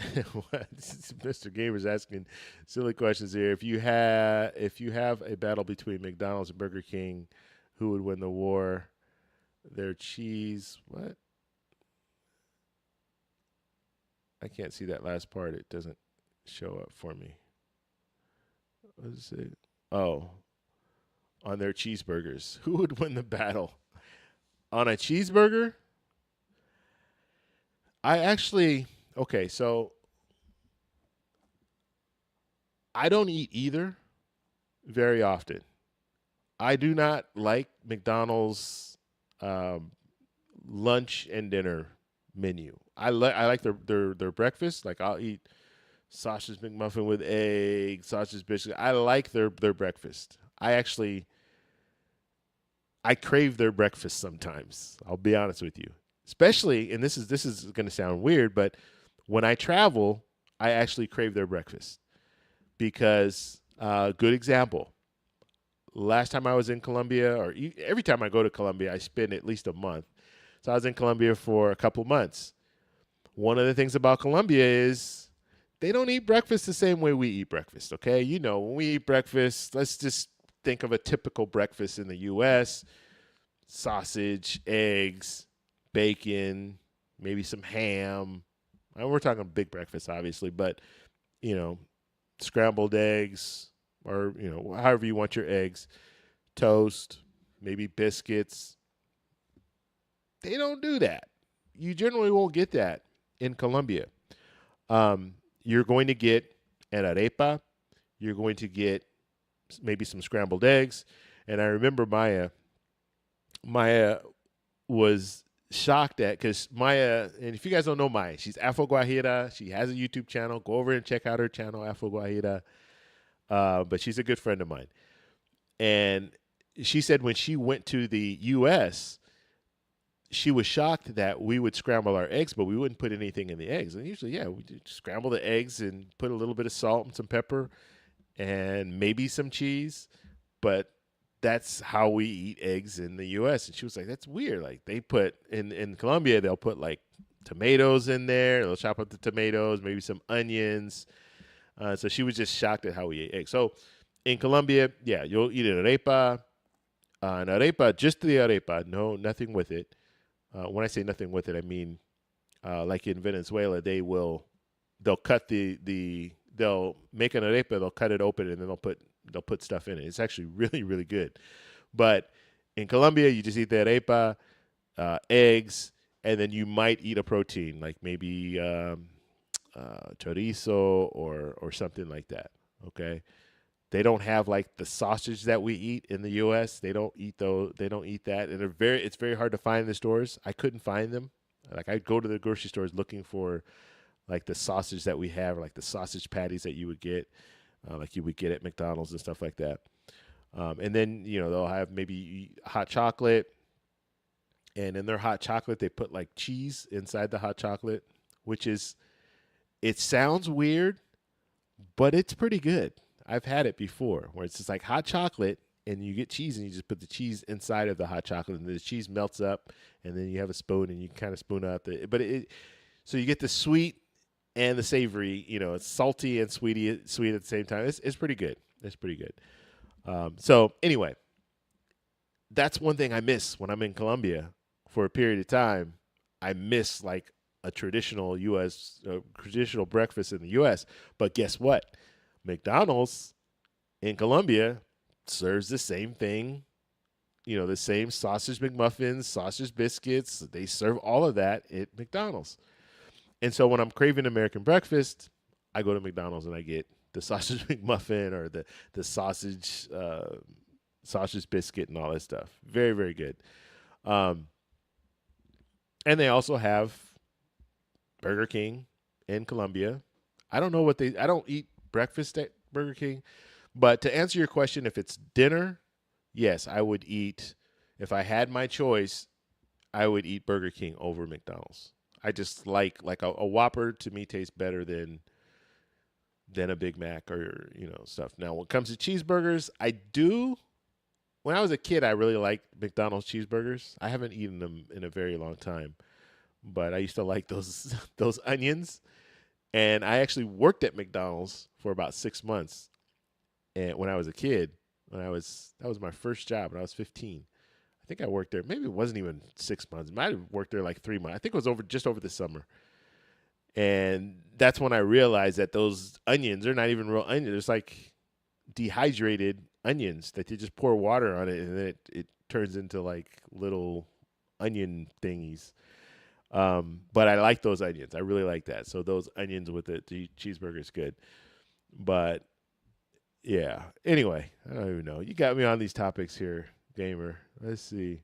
Mr. Gamer's asking silly questions here. If you have a battle between McDonald's and Burger King, who would win the war? Their cheese. What? I can't see that last part. It doesn't show up for me. What is it? Oh, on their cheeseburgers. Who would win the battle? On a cheeseburger? So I don't eat either very often. I do not like McDonald's lunch and dinner menu. I like their breakfast. Like I'll eat sausage McMuffin with egg, sausage biscuit. I like their breakfast. I crave their breakfast sometimes. I'll be honest with you. Especially, and this is going to sound weird, but when I travel, I actually crave their breakfast because, good example, last time I was in Colombia, or every time I go to Colombia, I spend at least a month. So I was in Colombia for a couple months. One of the things about Colombia is they don't eat breakfast the same way we eat breakfast, okay? You know, when we eat breakfast, let's just think of a typical breakfast in the U.S. Sausage, eggs, bacon, maybe some ham. And we're talking big breakfast, obviously, but, you know, scrambled eggs or, you know, however you want your eggs, toast, maybe biscuits. They don't do that. You generally won't get that in Colombia. You're going to get an arepa. You're going to get maybe some scrambled eggs. And I remember Maya was shocked at, because Maya, and if you guys don't know Maya, she's Afro Guajira. She has a YouTube channel. Go over and check out her channel, Afro Guajira. But she's a good friend of mine. And she said when she went to the U.S., she was shocked that we would scramble our eggs, but we wouldn't put anything in the eggs. And usually, yeah, we scramble the eggs and put a little bit of salt and some pepper and maybe some cheese. But that's how we eat eggs in the U.S. And she was like, that's weird. Like they put in Colombia, they'll put like tomatoes in there. They'll chop up the tomatoes, maybe some onions. So she was just shocked at how we ate eggs. So in Colombia, yeah, you'll eat an arepa, just the arepa, no, nothing with it. When I say nothing with it, I mean like in Venezuela, they'll cut they'll make an arepa, they'll cut it open, and then they'll put stuff in it. It's actually really, really good. But in Colombia, you just eat the arepa, eggs, and then you might eat a protein, like maybe chorizo or something like that. Okay. They don't have like the sausage that we eat in the U.S. They don't eat They don't eat that, and it's very hard to find in the stores. I couldn't find them. Like I'd go to the grocery stores looking for like the sausage that we have, or like the sausage patties that you would get, like you would get at McDonald's and stuff like that. And then they'll have maybe hot chocolate, and in their hot chocolate they put like cheese inside the hot chocolate, it sounds weird, but it's pretty good. I've had it before where it's just like hot chocolate and you get cheese and you just put the cheese inside of the hot chocolate and the cheese melts up, and then you have a spoon and you kind of spoon out so you get the sweet and the savory, it's salty and sweet at the same time. It's pretty good. It's pretty good. So anyway, that's one thing I miss when I'm in Colombia for a period of time. I miss like a traditional traditional breakfast in the U.S. But guess what? McDonald's in Colombia serves the same thing, the same sausage McMuffins, sausage biscuits. They serve all of that at McDonald's. And so when I'm craving American breakfast, I go to McDonald's and I get the sausage McMuffin or the sausage biscuit and all that stuff. Very, very good. And they also have Burger King in Colombia. I don't eat breakfast at Burger King, but to answer your question, if it's dinner, yes, I would eat. If I had my choice, I would eat Burger King over McDonald's. I just like a Whopper to me tastes better than a Big Mac or stuff. Now, when it comes to cheeseburgers, I do. When I was a kid, I really liked McDonald's cheeseburgers. I haven't eaten them in a very long time, but I used to like those onions. And I actually worked at McDonald's for about 6 months. And when I was a kid, that was my first job when I was 15. I think I worked there. Maybe it wasn't even 6 months. I might have worked there like 3 months. I think it was just over the summer. And that's when I realized that those onions are not even real onions. It's like dehydrated onions that they just pour water on it, and then it turns into like little onion thingies. But I like those onions. I really like that. So those onions with the cheeseburger is good. But yeah. Anyway, I don't even know. You got me on these topics here, gamer. Let's see.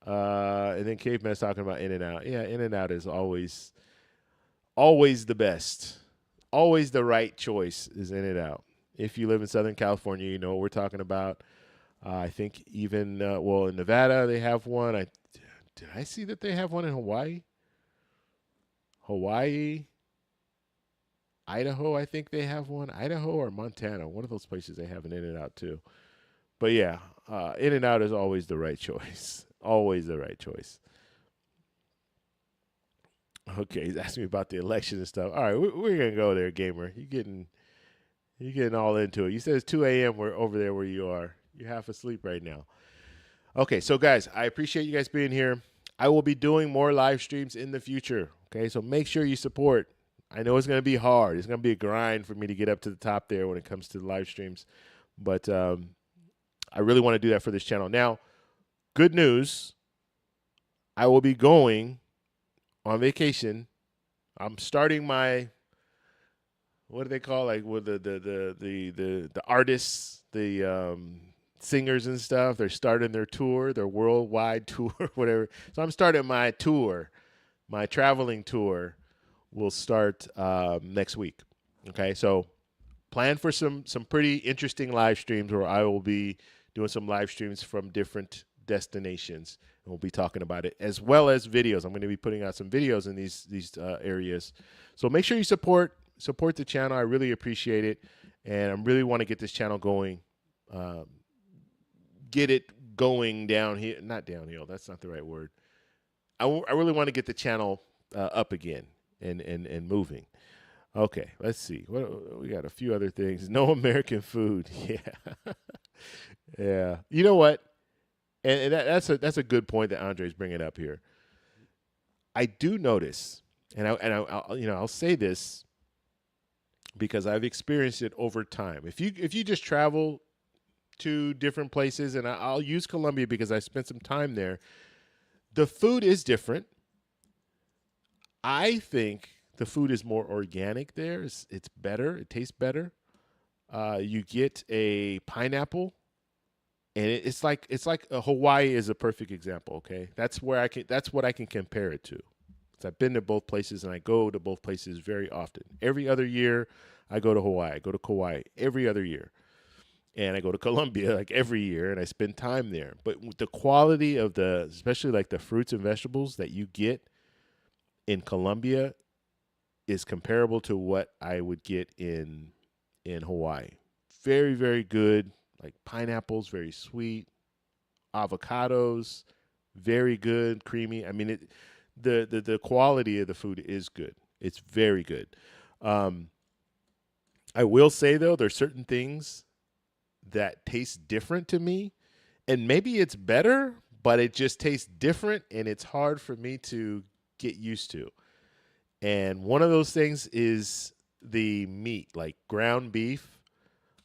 And then Caveman's talking about In-N-Out. Yeah, In-N-Out is always the best. Always the right choice is In-N-Out. If you live in Southern California, you know what we're talking about. I think even, in Nevada they have one. Did I see that they have one in Hawaii? Idaho, I think they have one. Idaho or Montana, one of those places they have an In-N-Out too. But yeah, In-N-Out is always the right choice. Always the right choice. Okay, he's asking me about the election and stuff. All right, we're gonna go there, gamer. You getting all into it. You said it's 2 a.m. We're over there where you are. You're half asleep right now. Okay, so guys, I appreciate you guys being here. I will be doing more live streams in the future. Okay, so make sure you support. I know it's going to be hard. It's going to be a grind for me to get up to the top there when it comes to the live streams. But I really want to do that for this channel. Now, good news. I will be going on vacation. I'm starting my, what do they call, like, with the artists, the singers and stuff. They're starting their tour, their worldwide tour, whatever. So I'm starting my tour. My traveling tour will start next week. Okay, so plan for some pretty interesting live streams where I will be doing some live streams from different destinations, and we'll be talking about it, as well as videos. I'm going to be putting out some videos in these areas. So make sure you support the channel. I really appreciate it, and I really want to get this channel going. Get it going downhill. Not downhill. That's not the right word. I really want to get the channel up again and moving. Okay, let's see. We got a few other things. No American food. Yeah. Yeah. You know what? And that's a good point that Andre's bringing up here. I do notice, and I'll say this because I've experienced it over time. If you just travel to different places, and I'll use Colombia because I spent some time there, the food is different. I think the food is more organic there. It's better. It tastes better. You get a pineapple, and it's like Hawaii is a perfect example. Okay, that's what I can compare it to. I've been to both places, and I go to both places very often. Every other year, I go to Hawaii. I go to Kauai every other year. And I go to Colombia like every year, and I spend time there. But with the quality of especially like the fruits and vegetables that you get in Colombia is comparable to what I would get in Hawaii. Very, very good. Like pineapples, very sweet. Avocados, very good, creamy. I mean, the quality of the food is good. It's very good. I will say though, there's certain things that tastes different to me, and maybe it's better, but it just tastes different, and it's hard for me to get used to. And one of those things is the meat, like ground beef,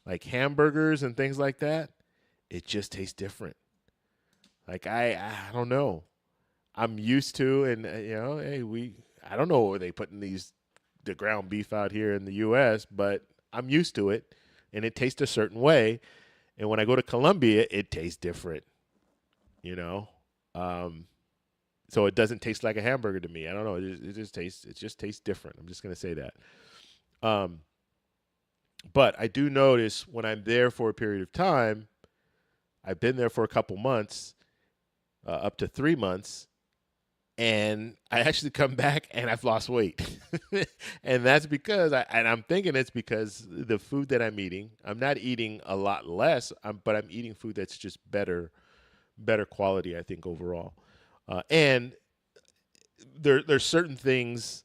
like hamburgers and things like that. It just tastes different. Like I don't know. I'm used to, and hey, I don't know what they put in the ground beef out here in the U.S., but I'm used to it. And it tastes a certain way. And when I go to Colombia, it tastes different, So it doesn't taste like a hamburger to me. I don't know. It just tastes different. I'm just going to say that. But I do notice when I'm there for a period of time, I've been there for a couple months, up to 3 months, and I actually come back and I've lost weight. And that's because I'm thinking it's because the food that I'm eating, I'm not eating a lot less, but I'm eating food that's just better quality, I think, overall. And there's certain things,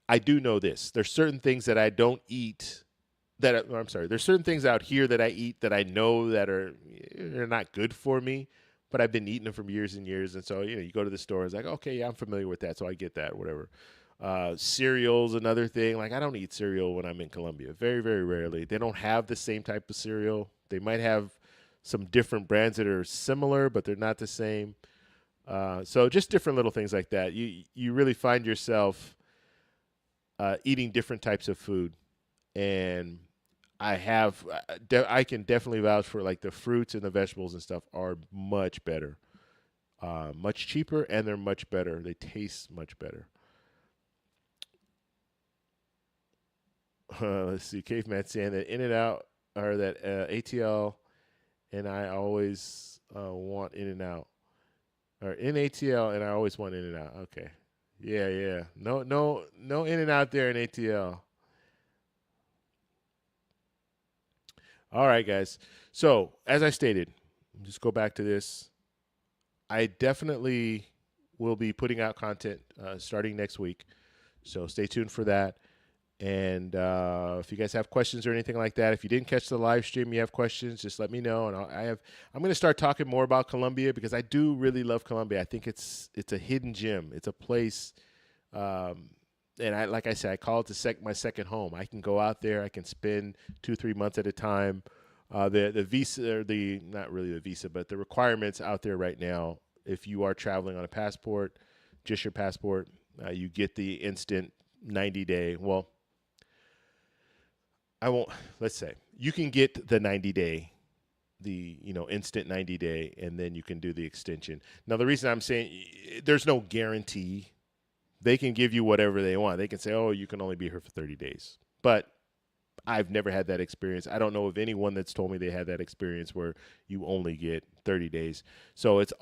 I do know this. There's certain things that I don't eat there's certain things out here that I eat that I know that they're not good for me, but I've been eating them for years and years. And so, you go to the store, it's like, okay, yeah, I'm familiar with that, so I get that, whatever. Cereal's another thing. Like, I don't eat cereal when I'm in Colombia. Very, very rarely. They don't have the same type of cereal. They might have some different brands that are similar, but they're not the same. So just different little things like that. You really find yourself eating different types of food. And I can definitely vouch for, like, the fruits and the vegetables and stuff are much better, much cheaper, and they're much better. They taste much better. Let's see. Caveman saying that In-N-Out or that ATL, and I always want In-N-Out, or in ATL, and I always want In-N-Out. Okay, yeah. No In-N-Out there in ATL. All right, guys. So as I stated, just go back to this. I definitely will be putting out content starting next week. So stay tuned for that. And if you guys have questions or anything like that, if you didn't catch the live stream, you have questions, just let me know. And I'm going to start talking more about Colombia because I do really love Colombia. I think it's a hidden gem. It's a place, and like I said, I call it my second home. I can go out there. I can spend 2-3 months at a time. The visa, or the not really the visa, but the requirements out there right now, if you are traveling on a passport, just your passport, you get the instant 90-day. Well, I won't. Let's say you can get the 90-day, the instant 90-day, and then you can do the extension. Now, the reason I'm saying there's no guarantee. They can give you whatever they want. They can say, "Oh, you can only be here for 30 days," but I've never had that experience. I don't know of anyone that's told me they had that experience where you only get 30 days. So it's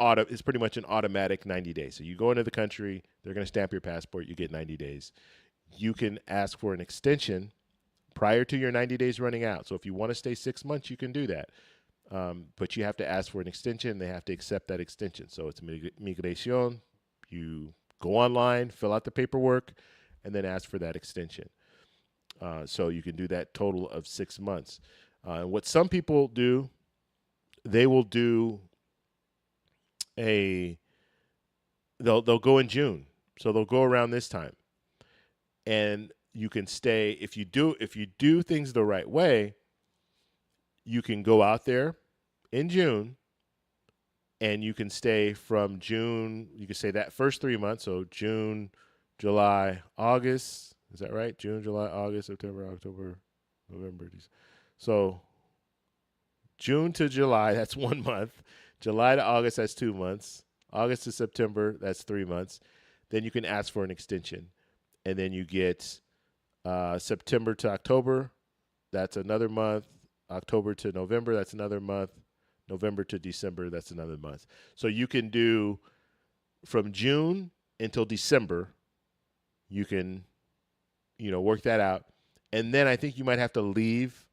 pretty much an automatic 90 days. So you go into the country, they're going to stamp your passport, you get 90 days. You can ask for an extension prior to your 90 days running out. So if you want to stay 6 months, you can do that. But you have to ask for an extension. They have to accept that extension. So it's migration. You go online, fill out the paperwork, and then ask for that extension. So you can do that total of 6 months. And what some people do, they will do they'll go in June. So they'll go around this time. And you can stay, if you do things the right way, you can go out there in June and you can stay from June, you can stay that first 3 months, so June, July, August. Is that right? June, July, August, September, October, November. So June to July, that's 1 month. July to August, that's 2 months. August to September, that's 3 months. Then you can ask for an extension. And then you get September to October, that's another month. October to November, that's another month. November to December, that's another month. So you can do from June until December, you can work that out. And then I think you might have to leave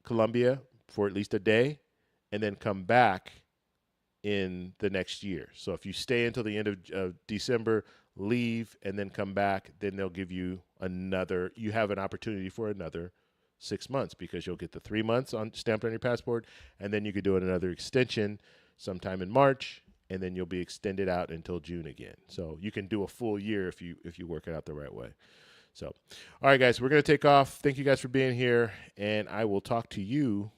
Colombia for at least a day and then come back in the next year. So if you stay until the end of December, leave, and then come back, then they'll give you you have an opportunity for another 6 months because you'll get the 3 months stamped on your passport, and then you could do another extension sometime in March, and then you'll be extended out until June again. So you can do a full year if you work it out the right way. So, all right, guys, we're going to take off. Thank you guys for being here, and I will talk to you